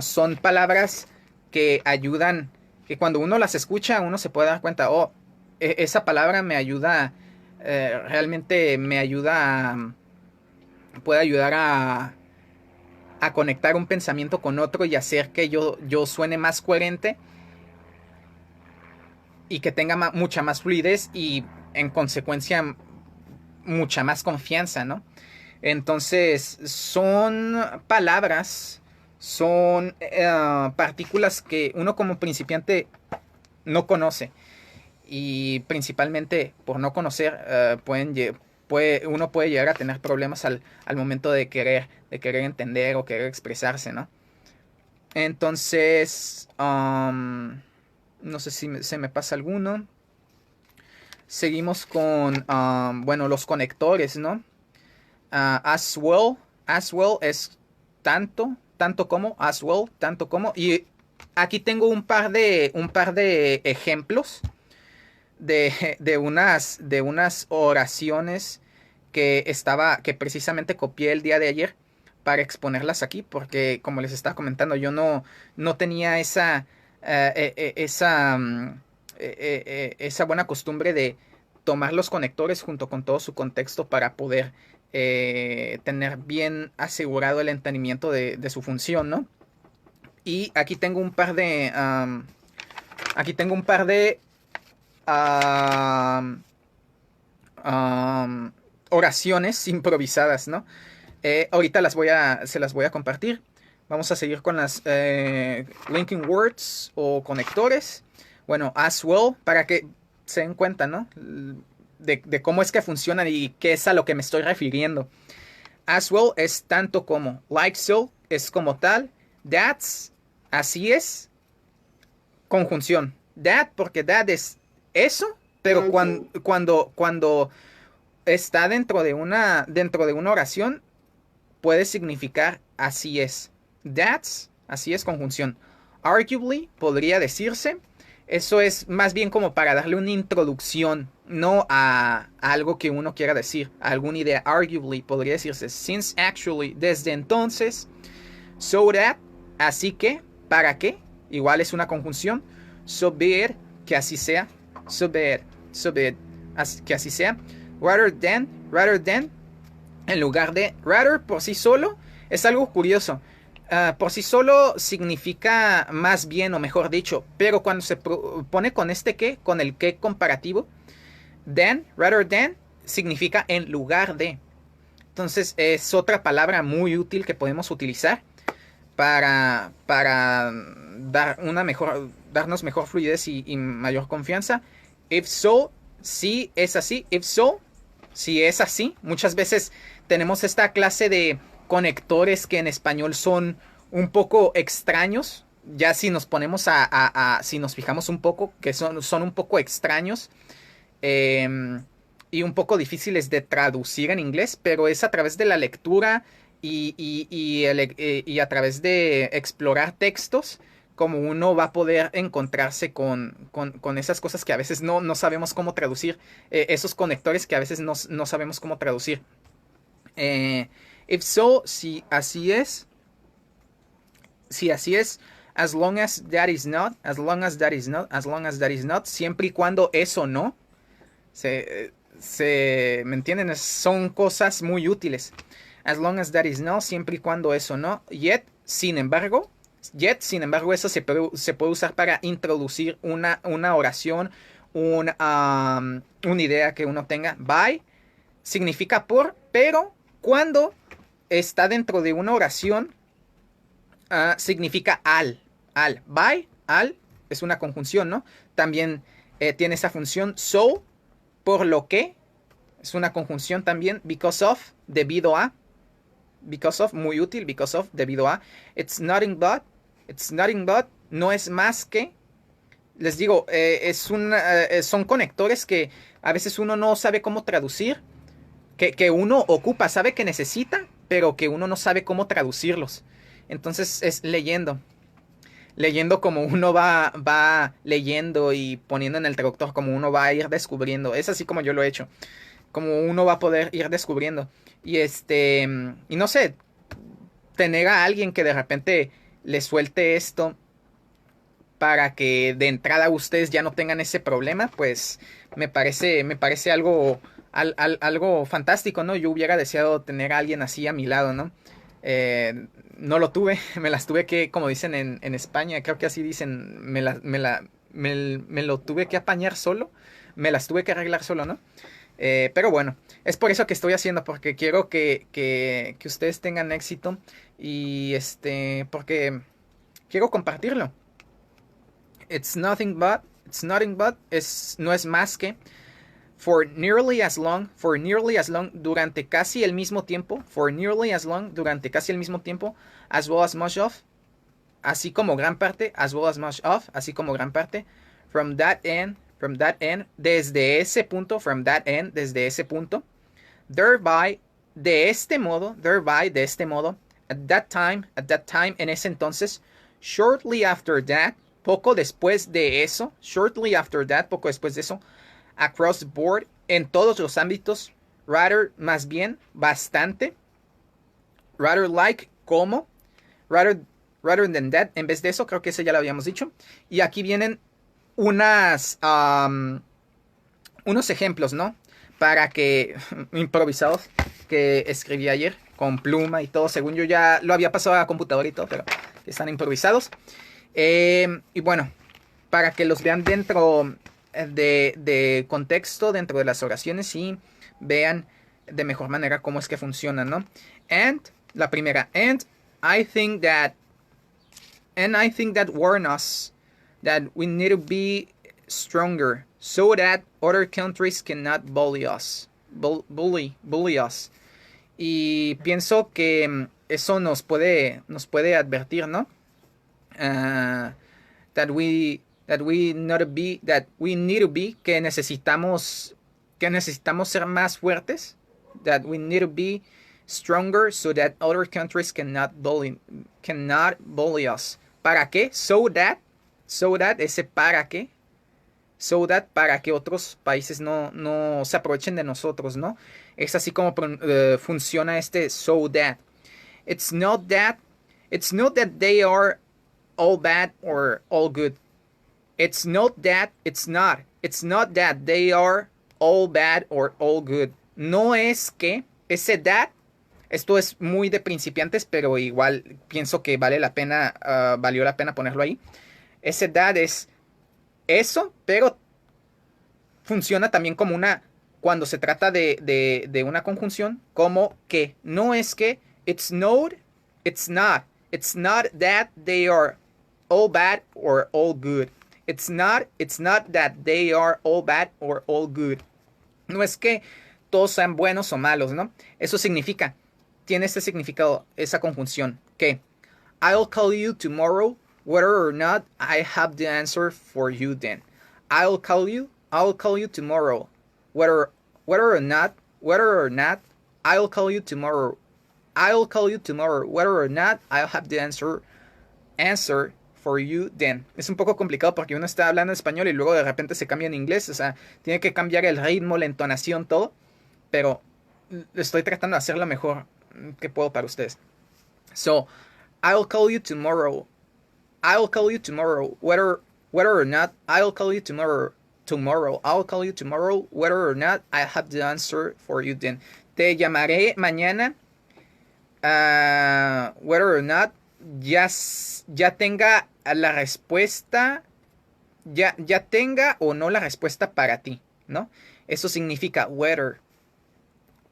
[SPEAKER 1] son palabras que ayudan, que cuando uno las escucha, uno se puede dar cuenta, oh, esa palabra me ayuda, realmente me ayuda, puede ayudar a conectar un pensamiento con otro y hacer que yo suene más coherente y que tenga mucha más fluidez y en consecuencia mucha más confianza, ¿no? Entonces son palabras, son partículas que uno como principiante no conoce y principalmente por no conocer uno puede llegar a tener problemas al momento de querer entender o querer expresarse, ¿no? Entonces, no sé si se me pasa alguno. Seguimos con, bueno, los conectores, ¿no? As well es tanto como, as well, tanto como. Y aquí tengo un par de ejemplos de unas oraciones que precisamente copié el día de ayer para exponerlas aquí, porque como les estaba comentando, yo no tenía esa buena costumbre de tomar los conectores junto con todo su contexto para poder tener bien asegurado el entendimiento de su función, ¿no? Y aquí tengo un par de oraciones improvisadas, ¿no? Ahorita se las voy a compartir. Vamos a seguir con las linking words o conectores. Bueno, as well, para que se den cuenta, ¿no? De cómo es que funcionan y qué es a lo que me estoy refiriendo. As well es tanto como. Like so es como tal. That's, así es. Conjunción. That, porque that es eso, pero cuando está dentro de una oración, puede significar así es. That's, así es, conjunción. Arguably, podría decirse. Eso es más bien como para darle una introducción, no a algo que uno quiera decir, a alguna idea. Arguably, podría decirse. Since actually, desde entonces. So that, así que, para qué, igual es una conjunción. So be it, que así sea. So be it, que así sea. Rather than, en lugar de. Rather, por sí solo, es algo curioso. Por sí solo significa más bien o mejor dicho, pero cuando se pone con este que, con el que comparativo, than, rather than, significa en lugar de. Entonces es otra palabra muy útil que podemos utilizar para darnos mejor fluidez y mayor confianza. If so, si es así. If so, si es así. Muchas veces tenemos esta clase de conectores que en español son un poco extraños. Ya si nos ponemos si nos fijamos un poco, que son un poco extraños y un poco difíciles de traducir en inglés, pero es a través de la lectura y a través de explorar textos como uno va a poder encontrarse con esas cosas que a veces no sabemos cómo traducir, esos conectores que a veces no sabemos cómo traducir. If so, si así es, as long as that is not, siempre y cuando eso no, ¿me entienden? Son cosas muy útiles. as long as that is no, siempre y cuando eso no. Sin embargo, eso se puede usar para introducir una oración, una idea que uno tenga. By significa por, pero cuando está dentro de una oración, significa al. By, al, es una conjunción, ¿no? También tiene esa función. So, por lo que, es una conjunción también. Because of, debido a. Because of, muy útil. Because of, debido a. It's nothing but, no es más que. Les digo, son conectores que a veces uno no sabe cómo traducir. Que uno ocupa, sabe que necesita, pero que uno no sabe cómo traducirlos. Entonces es leyendo como uno va leyendo y poniendo en el traductor, como uno va a ir descubriendo. Es así como yo lo he hecho, como uno va a poder ir descubriendo. Y no sé, tener a alguien que de repente le suelte esto para que de entrada ustedes ya no tengan ese problema, pues me parece algo fantástico, ¿no? Yo hubiera deseado tener a alguien así a mi lado, ¿no? No lo tuve, me las tuve que, como dicen en España, creo que así dicen, me lo tuve que apañar solo, me las tuve que arreglar solo, ¿no? Pero bueno, es por eso que estoy haciendo, porque quiero que ustedes tengan éxito y porque quiero compartirlo. It's nothing but, no es más que, for nearly as long, durante casi el mismo tiempo, durante casi el mismo tiempo, as well as much of, así como gran parte, as well as much of, así como gran parte, from that end, desde ese punto, desde ese punto, thereby, de este modo, at that time, en ese entonces, shortly after that, poco después de eso, across the board, en todos los ámbitos, rather, más bien, bastante, rather like, como, rather than that, en vez de eso, creo que eso ya lo habíamos dicho. Y aquí vienen unos ejemplos, ¿no? Para que, improvisados, que escribí ayer, con pluma y todo, según yo ya lo había pasado a la computadora y todo, pero están improvisados. Y bueno, para que los vean dentro de contexto, dentro de las oraciones y vean de mejor manera cómo es que funcionan, ¿no? And, la primera, and I think that warn us that we need to be stronger so that other countries cannot bully us. Y pienso que eso nos puede advertir, ¿no? That we need to be, que necesitamos ser más fuertes. That we need to be stronger so that other countries cannot bully us. ¿Para qué? So that, ese para qué. So that, para que otros países no se aprovechen de nosotros, ¿no? Es así como funciona so that. It's not that they are all bad or all good. It's not that they are all bad or all good. No es que ese that, esto es muy de principiantes, pero igual pienso que valió la pena ponerlo ahí. Ese that es eso, pero funciona también como cuando se trata de una conjunción, como que. No es que, it's not that they are all bad or all good. It's not that they are all bad or all good. No es que todos sean buenos o malos, ¿no? Eso tiene este significado, esa conjunción, que I'll call you tomorrow whether or not I have the answer for you then. I'll call you tomorrow whether or not I'll call you tomorrow whether or not I'll have the answer for you then. Es un poco complicado porque uno está hablando español y luego de repente se cambia en inglés, o sea, tiene que cambiar el ritmo, la entonación, todo, pero estoy tratando de hacer lo mejor que puedo para ustedes. So, I'll call you tomorrow whether or not I'll call you tomorrow whether or not I have the answer for you then. Te llamaré mañana whether or not ya tenga la respuesta, ya tenga o no la respuesta para ti, ¿no? Eso significa whether.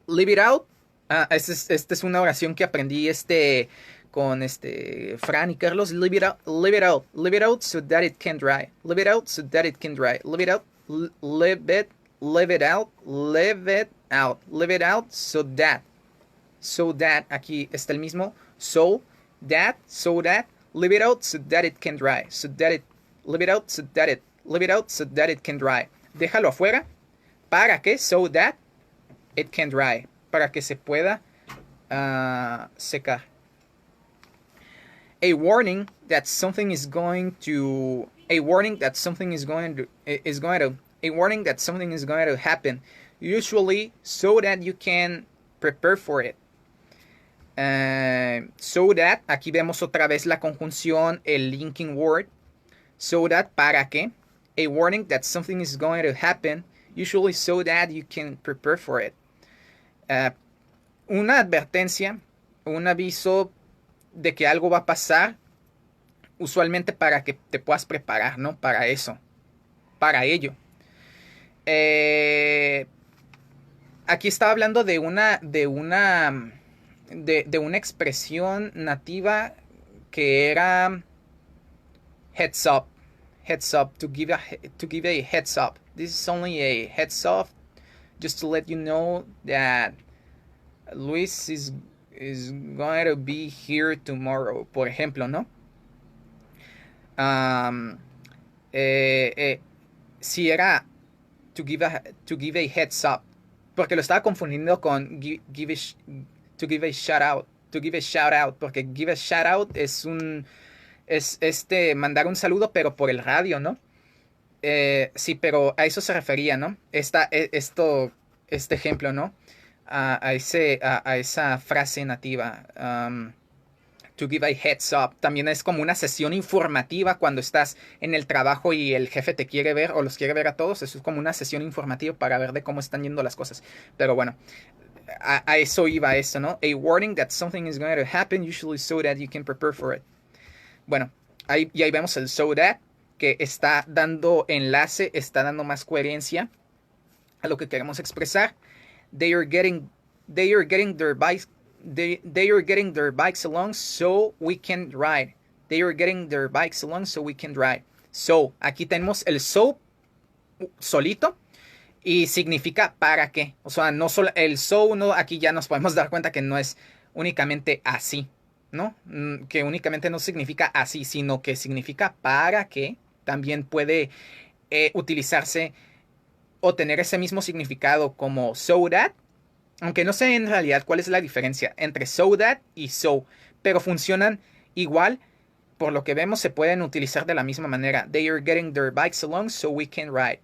[SPEAKER 1] Leave it out. Esta es una oración que aprendí con Fran y Carlos. Leave it out, leave it out, leave it out so that it can dry. Leave it out so that it can dry. Leave it out, leave it out, leave it out, leave it out so that. So that, aquí está el mismo. So that, leave it out so that it can dry. So that it, leave it out so that it, leave it out so that it can dry. Déjalo afuera. ¿Para qué? So that it can dry. Para que se pueda secar. A warning that something is going to happen, usually so that you can prepare for it. So that, aquí vemos otra vez la conjunción, el linking word. So that, para que. A warning that something is going to happen, usually so that you can prepare for it. Una advertencia, un aviso de que algo va a pasar, usualmente para que te puedas preparar, ¿no? Para eso, para ello. Aquí estaba hablando de una expresión nativa que era heads up, to give a heads up. This is only a heads up, just to let you know that Luis is going to be here tomorrow, por ejemplo, ¿no? Si era to give a heads up, porque lo estaba confundiendo con to give a shout out, porque give a shout out es mandar un saludo, pero por el radio, ¿no? Sí, pero a eso se refería, ¿no? Este ejemplo, ¿no? A esa frase nativa. To give a heads up. También es como una sesión informativa cuando estás en el trabajo y el jefe te quiere ver o los quiere ver a todos. Eso es como una sesión informativa para ver de cómo están yendo las cosas. Pero bueno, a eso iba eso, ¿no? A warning that something is going to happen, usually so that you can prepare for it. Bueno, ahí vemos el so that, que está dando enlace, está dando más coherencia a lo que queremos expresar. They are getting their bikes along so we can ride. They are getting their bikes along so we can ride. So, aquí tenemos el so solito y significa para qué. O sea, no solo el so, no, aquí ya nos podemos dar cuenta que no es únicamente así, ¿no? Que únicamente no significa así, sino que significa para qué. También puede utilizarse o tener ese mismo significado como so that, aunque no sé en realidad cuál es la diferencia entre so that y so, pero funcionan igual. Por lo que vemos, se pueden utilizar de la misma manera. They are getting their bikes along so we can ride.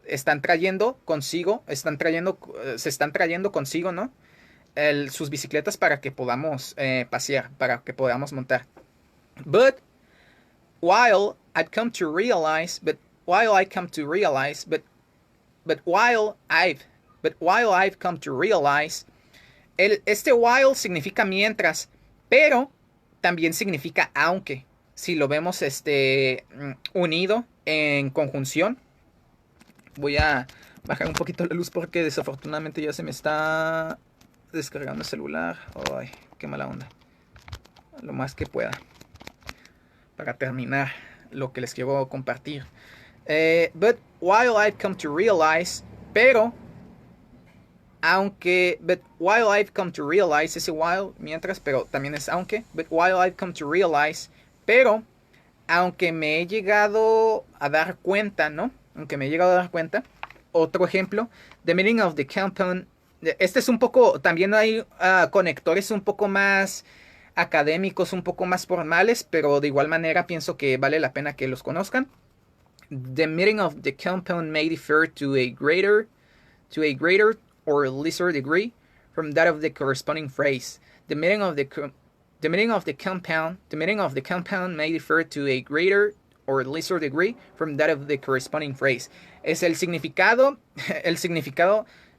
[SPEAKER 1] Se están trayendo consigo, ¿no? Sus bicicletas para que podamos pasear, para que podamos montar. But while I've come to realize, while I've come to realize, este while significa mientras, pero también significa aunque. Si lo vemos unido en conjunción. Voy a bajar un poquito la luz porque desafortunadamente ya se me está descargando el celular. Ay, qué mala onda. Lo más que pueda para terminar lo que les quiero compartir. But while I've come to realize, pero aunque, but while I've come to realize, ese while mientras, pero también es aunque, but while I've come to realize, pero aunque me he llegado a dar cuenta, ¿no? Aunque me he llegado a dar cuenta. Otro ejemplo, the meaning of the compound. Este es un poco, también hay conectores un poco más académicos, un poco más formales, pero de igual manera pienso que vale la pena que los conozcan. The meaning of the compound may differ to a greater or lesser degree from that of the corresponding phrase. The meaning of the compound may differ to a greater or lesser degree from that of the corresponding phrase. Es el significado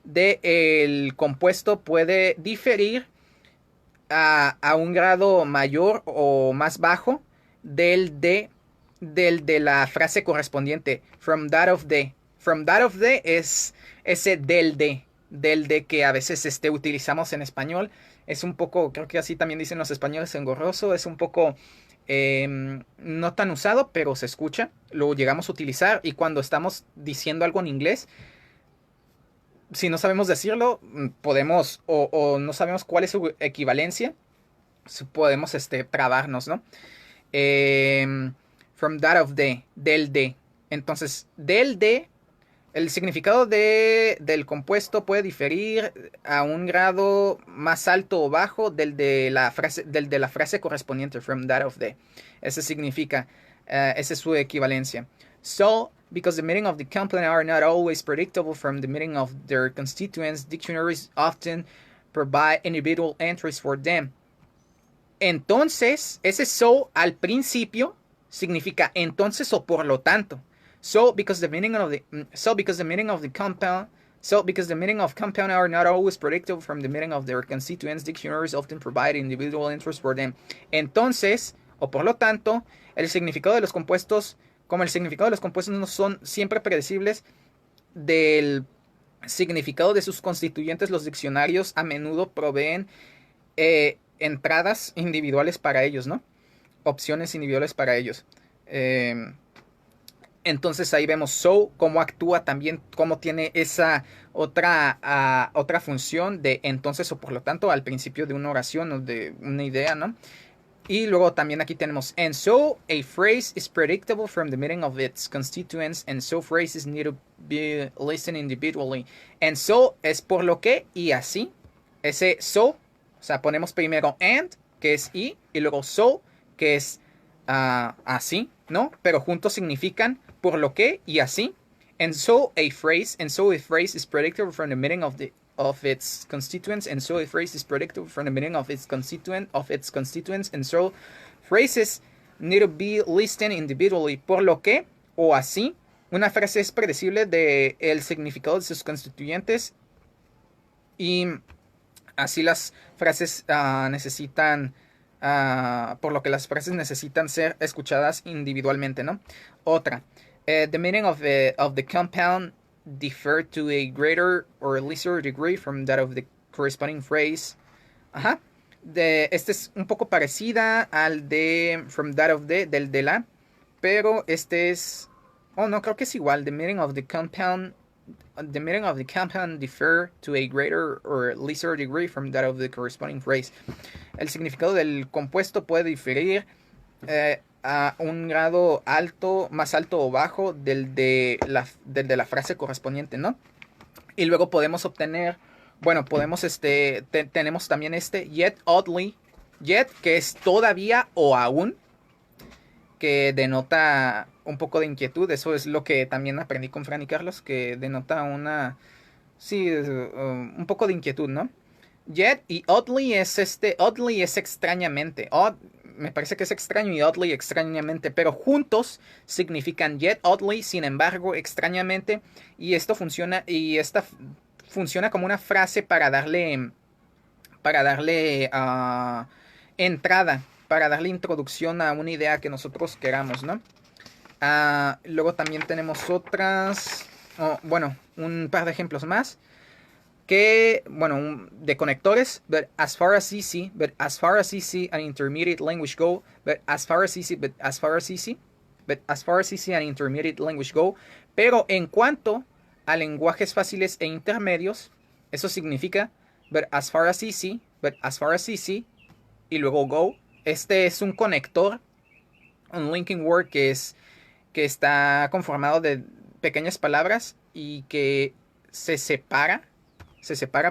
[SPEAKER 1] del compuesto puede diferir a un grado mayor o más bajo del de la frase correspondiente. From that of the. From that of the es ese del de que a veces utilizamos en español. Es un poco, creo que así también dicen los españoles, engorroso. Es un poco no tan usado, pero se escucha. Lo llegamos a utilizar y cuando estamos diciendo algo en inglés, si no sabemos decirlo, podemos o no sabemos cuál es su equivalencia, podemos trabarnos, ¿no? Eh, from that of the, del de. Entonces, del de, el significado del compuesto puede diferir a un grado más alto o bajo del de la frase correspondiente, from that of the. Ese significa, esa es su equivalencia. So, because the meaning of the component are not always predictable from the meaning of their constituents, dictionaries often provide individual entries for them. Entonces, ese so al principio significa entonces o por lo tanto. Because the meaning of compound are not always predictable from the meaning of their constituents, dictionaries often provide individual entries for them. Entonces, o por lo tanto, el significado de los compuestos, como el significado de los compuestos no son siempre predecibles del significado de sus constituyentes, los diccionarios a menudo proveen entradas individuales para ellos, ¿no? Opciones individuales para ellos. Entonces ahí vemos so, cómo actúa también, cómo tiene esa otra función de entonces o por lo tanto al principio de una oración o de una idea, ¿no? Y luego también aquí tenemos and so a phrase is predictable from the meaning of its constituents and so phrases need to be listened individually. And so es por lo que y así. Ese so, o sea, ponemos primero and, que es y luego so, que es así, ¿no? Pero juntos significan por lo que y así. And so a phrase is predictable from the meaning of its constituents, and so a phrase is predictable from the meaning of its constituents, and so phrases need to be listened individually. Por lo que o así, una frase es predecible de el significado de sus constituyentes y así las frases necesitan, por lo que las frases necesitan ser escuchadas individualmente, ¿no? Otra. The meaning of the compound differ to a greater or lesser degree from that of the corresponding phrase. Ajá. Este es un poco parecida al de from that of del de la, pero este es, oh no, creo que es igual. The meaning of the compound differ to a greater or lesser degree from that of the corresponding phrase. El significado del compuesto puede diferir a un grado alto, más alto o bajo del de la frase correspondiente, ¿no? Y luego podemos obtener, bueno, tenemos también yet oddly, yet, que es todavía o aún, que denota un poco de inquietud. Eso es lo que también aprendí con Fran y Carlos, que denota un poco de inquietud, ¿no? Yet y oddly es extrañamente. Me parece que es extraño y oddly extrañamente, pero juntos significan yet oddly, sin embargo, extrañamente, y esta funciona como una frase para darle entrada, para darle introducción a una idea que nosotros queramos, ¿no? Luego también tenemos otras, un par de ejemplos más. Que, bueno, de conectores, but as far as easy and intermediate language go, and intermediate language go, pero en cuanto a lenguajes fáciles e intermedios, eso significa but as far as easy, y luego go. Este es un conector, un linking word que está conformado de pequeñas palabras y que se separa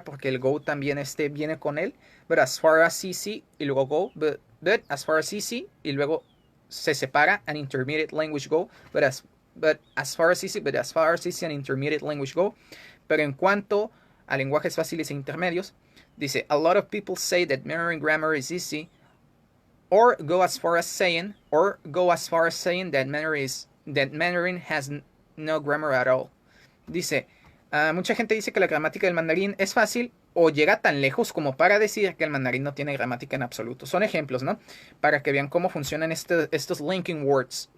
[SPEAKER 1] porque el go también viene con él. But as far as easy y luego go. But as far as easy y luego se separa an intermediate language go. But as far as easy and intermediate language go. Pero en cuanto a lenguajes fáciles e intermedios, dice, a lot of people say that mirroring grammar is easy, or go as far as saying that Mandarin has no grammar at all. Dice, Mucha gente dice que la gramática del mandarín es fácil o llega tan lejos como para decir que el mandarín no tiene gramática en absoluto. Son ejemplos, ¿no? Para que vean cómo funcionan estos linking words.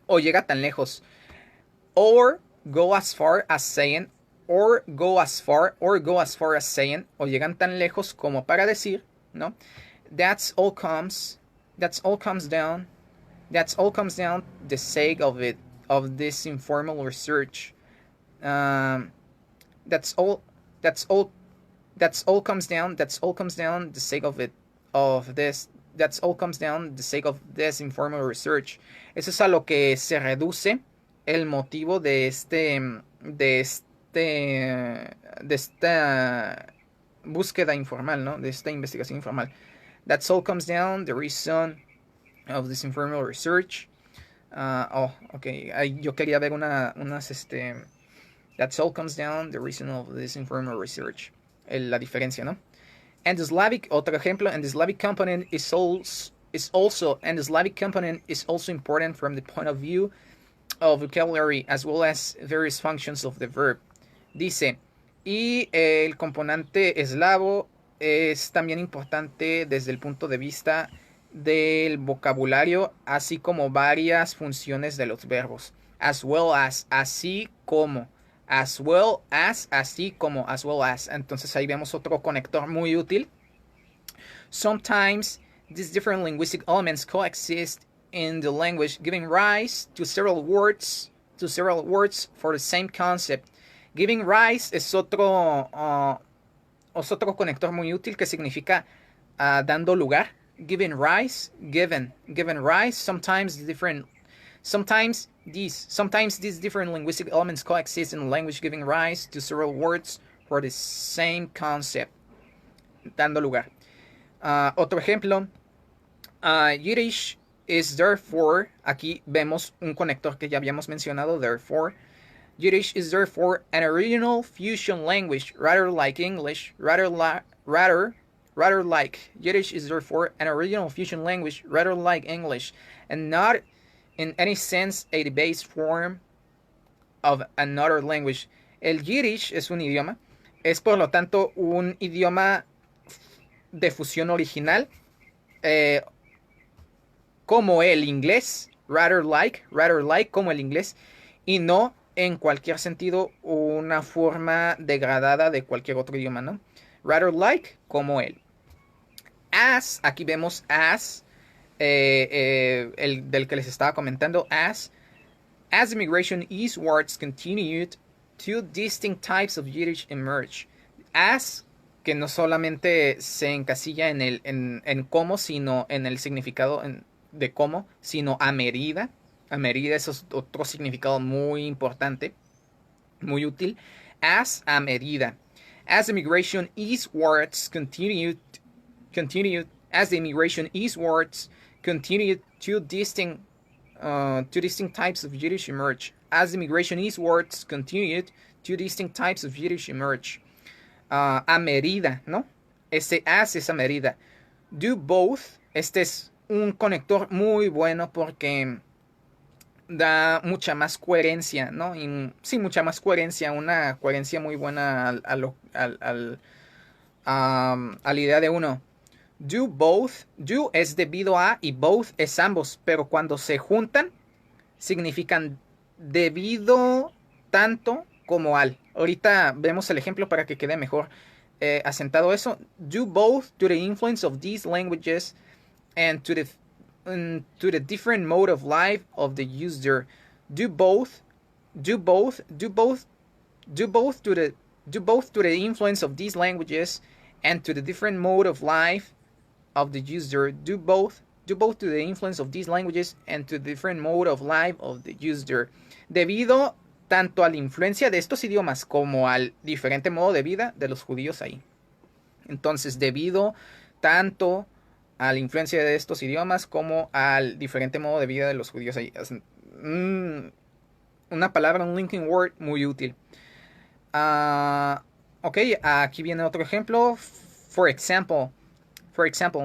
[SPEAKER 1] O llega tan lejos. Or go as far as saying. Or go as far as saying. O llegan tan lejos como para decir, ¿no? That's all comes down the sake of this informal research. That's all comes down the sake of this informal research. Eso es a lo que se reduce el motivo de esta búsqueda informal, ¿no? De esta investigación informal. That's all comes down the reason of this informal research. Okay. Yo quería ver That's all comes down the reason of this informal research. La diferencia, ¿no? And the Slavic, otro ejemplo, and the Slavic component is also important from the point of view of vocabulary as well as various functions of the verb. Dice, y el componente eslavo es también importante desde el punto de vista del vocabulario, así como varias funciones de los verbos. As well as, así como. As well as, así como, as well as. Entonces ahí vemos otro conector muy útil. Sometimes these different linguistic elements coexist in the language, giving rise to several words for the same concept. Giving rise es otro conector muy útil que significa dando lugar. Giving rise, given rise. Sometimes these different linguistic elements coexist in the language, giving rise to several words for the same concept. Dando lugar. Otro ejemplo. Yiddish is therefore. Aquí vemos un conector que ya habíamos mencionado. Therefore. Yiddish is therefore an original fusion language, rather like English. Yiddish is therefore an original fusion language, rather like English, and not in any sense a debased form of another language. El Yiddish es un idioma, es por lo tanto un idioma de fusión original, como el inglés, rather like como el inglés, y no en cualquier sentido una forma degradada de cualquier otro idioma, ¿no? Rather like como él. As, aquí vemos as, el del que les estaba comentando, as immigration eastwards continued, two distinct types of Yiddish emerge. As, que no solamente se encasilla en cómo, sino en el significado de cómo, sino a medida. A medida, eso es otro significado muy importante, muy útil. As, a medida. As immigration eastwards continued, as the immigration eastwards continued, two distinct types of Yiddish emerge. As the immigration eastwards continued, two distinct types of Yiddish emerge. A medida, ¿no? Ese as es a medida. Do both. Este es un conector muy bueno porque da mucha más coherencia, ¿no? Sí, mucha más coherencia, una coherencia muy buena a la idea de uno. Do both, do es debido a y both es ambos, pero cuando se juntan significan debido tanto como al. Ahorita vemos el ejemplo para que quede mejor asentado eso. Do both to the influence of these languages and to the different mode of life of the user. Do both to the influence of these languages and to the different mode of life of the user. Do both to the influence of these languages and to the different mode of life of the user. Debido tanto a la influencia de estos idiomas como al diferente modo de vida de los judíos ahí. Entonces, debido tanto a la influencia de estos idiomas como al diferente modo de vida de los judíos ahí. Una palabra, un linking word muy útil. Ok, aquí viene otro ejemplo. For example,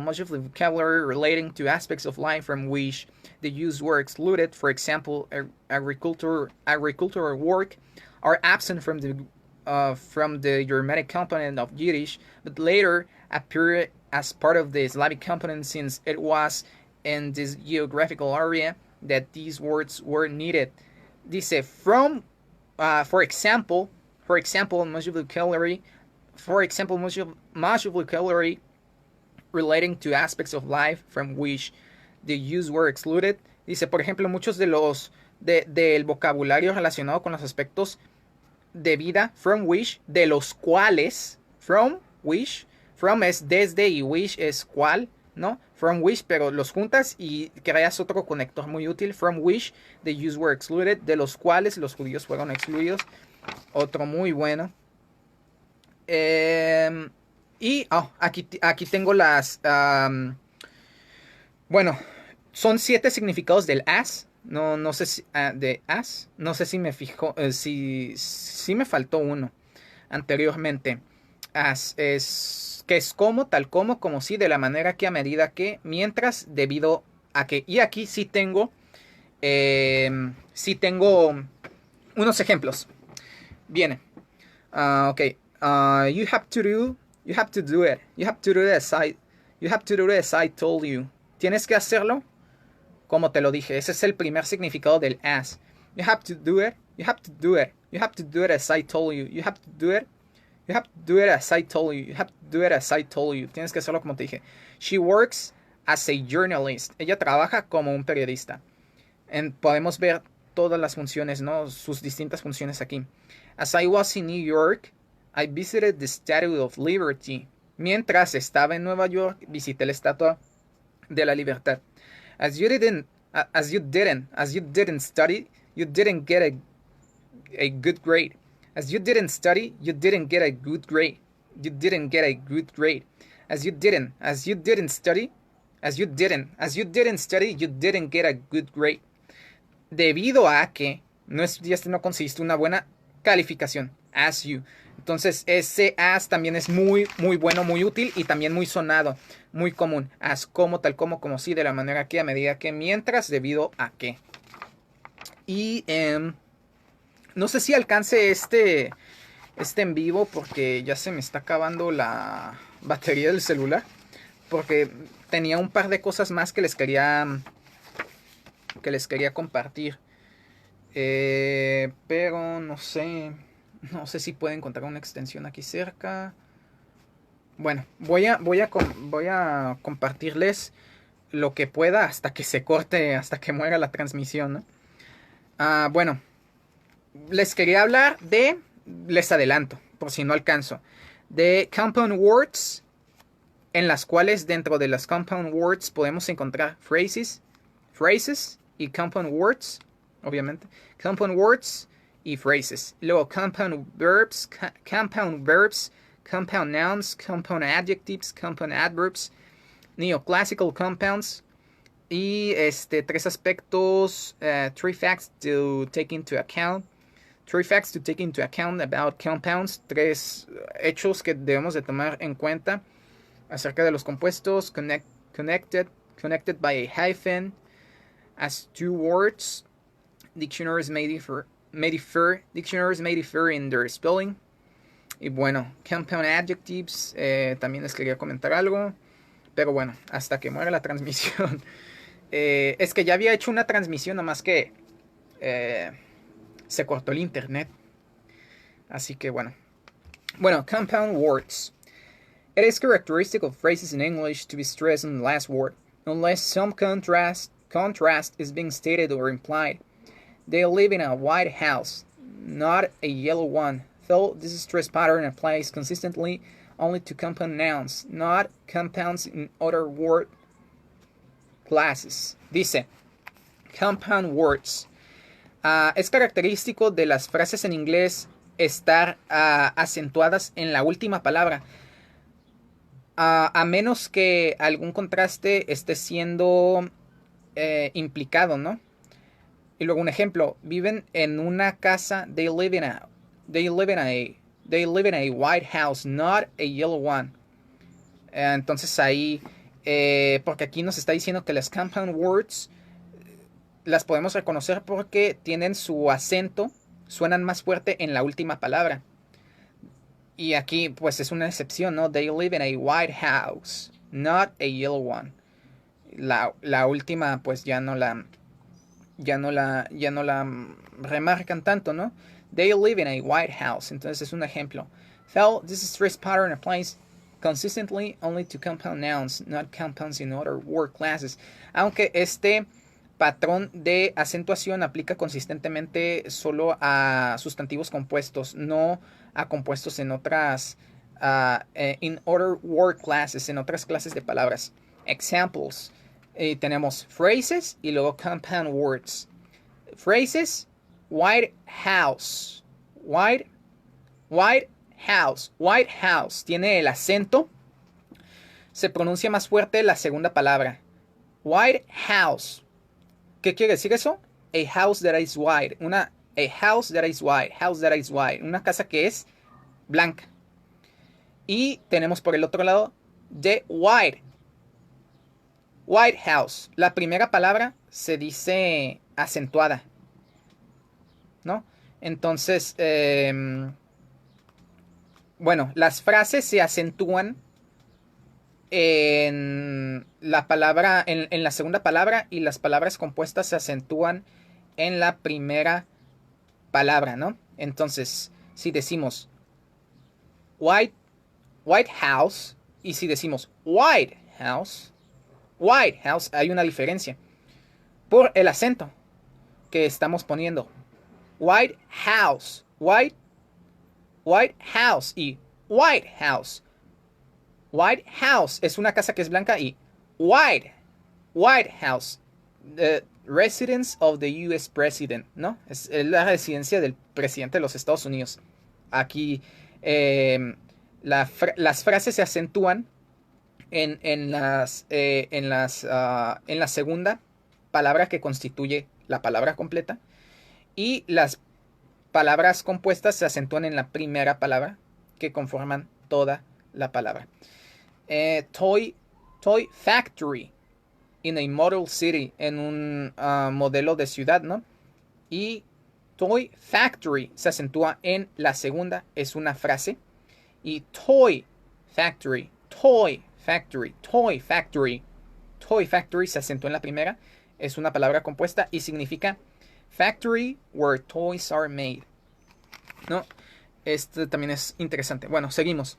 [SPEAKER 1] much of the vocabulary relating to aspects of life from which the use were excluded, for example, agricultural work, are absent from the Germanic component of Yiddish, but later appeared as part of the Slavic component since it was in this geographical area that these words were needed. Dice, for example, much of vocabulary relating to aspects of life from which the use were excluded. Dice, por ejemplo, muchos del vocabulario relacionado con los aspectos de vida, from which, de los cuales, from es desde y which es cual, ¿no? From which, pero los juntas y creas otro conector muy útil. From which the Jews were excluded, de los cuales los judíos fueron excluidos. Otro muy bueno. Y aquí tengo las... bueno, son 7 significados del as. No sé si de as. No sé si me fijo. Si me faltó uno anteriormente. As es que es como, tal como si, de la manera que, a medida que, mientras, debido a que. Y aquí sí tengo unos ejemplos. Viene. Ok. You have to do it. You have to do it as I told you. Tienes que hacerlo como te lo dije. Ese es el primer significado del as. You have to do it. You have to do it. You have to do it as I told you. You have to do it. You have to do it as I told you. You have to do it as I told you. Tienes que hacerlo como te dije. She works as a journalist. Ella trabaja como un periodista. Podemos ver todas las funciones, ¿no? Sus distintas funciones aquí. As I was in New York, I visited the Statue of Liberty. Mientras estaba en Nueva York, visité la Estatua de la Libertad. As you didn't study, you didn't get a good grade. As you didn't study, you didn't get a good grade. You didn't get a good grade. As you didn't study, you didn't get a good grade. Debido a que no conseguiste una buena calificación. As you. Entonces ese as también es muy, muy bueno, muy útil y también muy sonado, muy común. As como, tal como si, de la manera que, a medida que, mientras, debido a que. Y no sé si alcance este en vivo porque ya se me está acabando la batería del celular. Porque tenía un par de cosas más que les quería compartir. Pero no sé si puedo encontrar una extensión aquí cerca. Bueno, voy a compartirles lo que pueda hasta que se corte, hasta que muera la transmisión, ¿no? Bueno, les quería hablar les adelanto, por si no alcanzo, de compound words, en las cuales dentro de las compound words podemos encontrar phrases y compound words, obviamente, compound words y phrases. Luego compound verbs, compound nouns, compound adjectives, compound adverbs, neoclassical compounds y 3 aspectos, 3 facts to take into account. 3 facts to take into account about compounds. 3 hechos que debemos de tomar en cuenta acerca de los compuestos. Connected by a hyphen as 2 words. Dictionaries may differ in their spelling. Y bueno, compound adjectives, también les quería comentar algo. Pero bueno, hasta que muera la transmisión. Es que ya había hecho una transmisión, nomás que se cortó el internet. Así que bueno. Bueno, compound words. It is characteristic of phrases in English to be stressed on the last word, unless some contrast is being stated or implied. They live in a white house, not a yellow one, though this stress pattern applies consistently only to compound nouns, not compounds in other word classes. Dice, compound words. Es característico de las frases en inglés estar acentuadas en la última palabra, a menos que algún contraste esté siendo implicado, ¿no? Y luego un ejemplo, viven en una casa, they live in a white house, not a yellow one. Entonces ahí, porque aquí nos está diciendo que las compound words las podemos reconocer porque tienen su acento, suenan más fuerte en la última palabra. Y aquí pues es una excepción, ¿no? They live in a white house, not a yellow one. La última pues ya no la remarcan tanto, ¿no? They live in a white house. Entonces es un ejemplo. Fell, this stress pattern applies consistently only to compound nouns, not compounds in other word classes. Aunque este patrón de acentuación aplica consistentemente solo a sustantivos compuestos, no a compuestos en otras in other word classes, en otras clases de palabras. Examples. Tenemos phrases y luego compound words. Phrases, white house. White house. White house. Tiene el acento. Se pronuncia más fuerte la segunda palabra. White house. ¿Qué quiere decir eso? A house that is white. A house that is white. House that is white. Una casa que es blanca. Y tenemos por el otro lado the white. White house. La primera palabra se dice acentuada, ¿no? Entonces, bueno, las frases se acentúan en la palabra, en la segunda palabra, y las palabras compuestas se acentúan en la primera palabra, ¿no? Entonces, si decimos white house, y si decimos white house, hay una diferencia por el acento que estamos poniendo. White house y white house. White house es una casa que es blanca y white house, the residence of the US president, ¿no? Es la residencia del presidente de los Estados Unidos. Aquí las frases se acentúan en la segunda palabra que constituye la palabra completa, y las palabras compuestas se acentúan en la primera palabra que conforman toda la palabra. Toy factory in a model city, en un modelo de ciudad, ¿no? Y toy factory se acentúa en la segunda, es una frase. Y toy factory se acentúa en la primera, es una palabra compuesta y significa factory where toys are made, ¿no? Este también es interesante. Bueno, seguimos.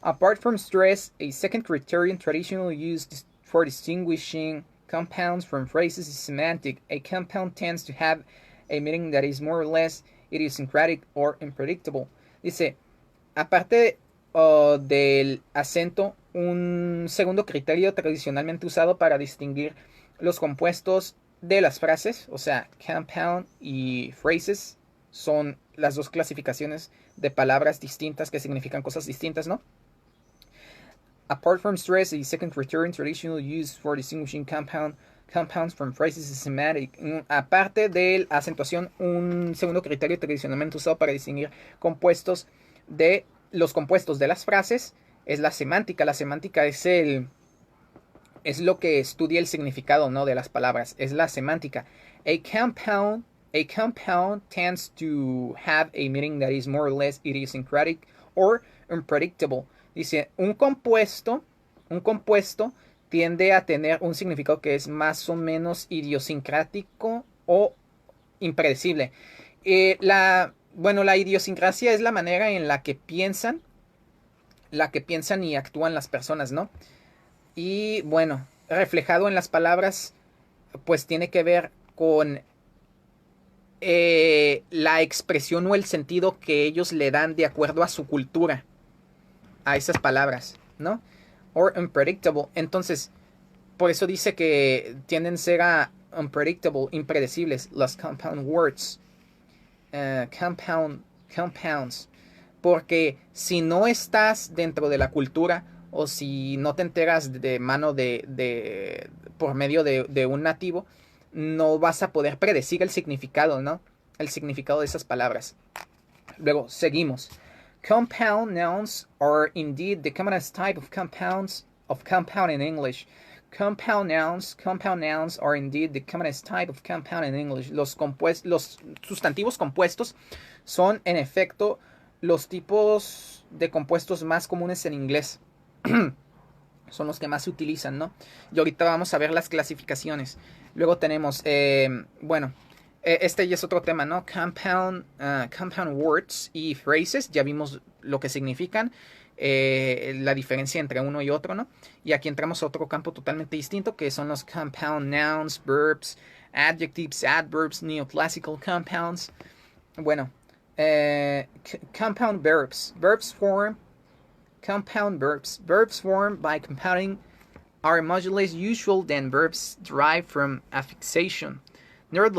[SPEAKER 1] Apart from stress, a second criterion traditionally used for distinguishing compounds from phrases is semantic. A compound tends to have a meaning that is more or less idiosyncratic or unpredictable. Dice, aparte del acento, un segundo criterio tradicionalmente usado para distinguir los compuestos de las frases, o sea, compound y phrases, son las dos clasificaciones de palabras distintas que significan cosas distintas, ¿no? Apart from stress, the second criterion traditionally used for distinguishing compounds from phrases is semantic. Aparte de la acentuación, un segundo criterio tradicionalmente usado para distinguir los compuestos de las frases es la semántica. La semántica es lo que estudia el significado, ¿no?, de las palabras. Es la semántica. A compound tends to have a meaning that is more or less idiosyncratic or unpredictable. Dice, un compuesto tiende a tener un significado que es más o menos idiosincrático o impredecible. La idiosincrasia es la manera en la que piensan y actúan las personas, ¿no? Y bueno, reflejado en las palabras, pues tiene que ver con la expresión o el sentido que ellos le dan de acuerdo a su cultura a esas palabras, ¿no? Or unpredictable. Entonces, por eso dice que tienden a ser unpredictable, impredecibles, los compound words. Compounds. Porque si no estás dentro de la cultura, o si no te enteras de mano por medio de un nativo, no vas a poder predecir el significado, ¿no? El significado de esas palabras. Luego, seguimos. Compound nouns are indeed the commonest type of compound in English. Compound nouns are indeed the commonest type of compound in English. Los sustantivos compuestos son, en efecto, los tipos de compuestos más comunes en inglés. Son los que más se utilizan, ¿no? Y ahorita vamos a ver las clasificaciones. Luego tenemos, este ya es otro tema, ¿no? Compound words y phrases. Ya vimos lo que significan. La diferencia entre uno y otro, ¿no? Y aquí entramos a otro campo totalmente distinto, que son los compound nouns, verbs, adjectives, adverbs, neoclassical compounds. Bueno, compound verbs. Compound verbs. Verbs formed by compounding are modulus usual than verbs derived from affixation. Nevertheless,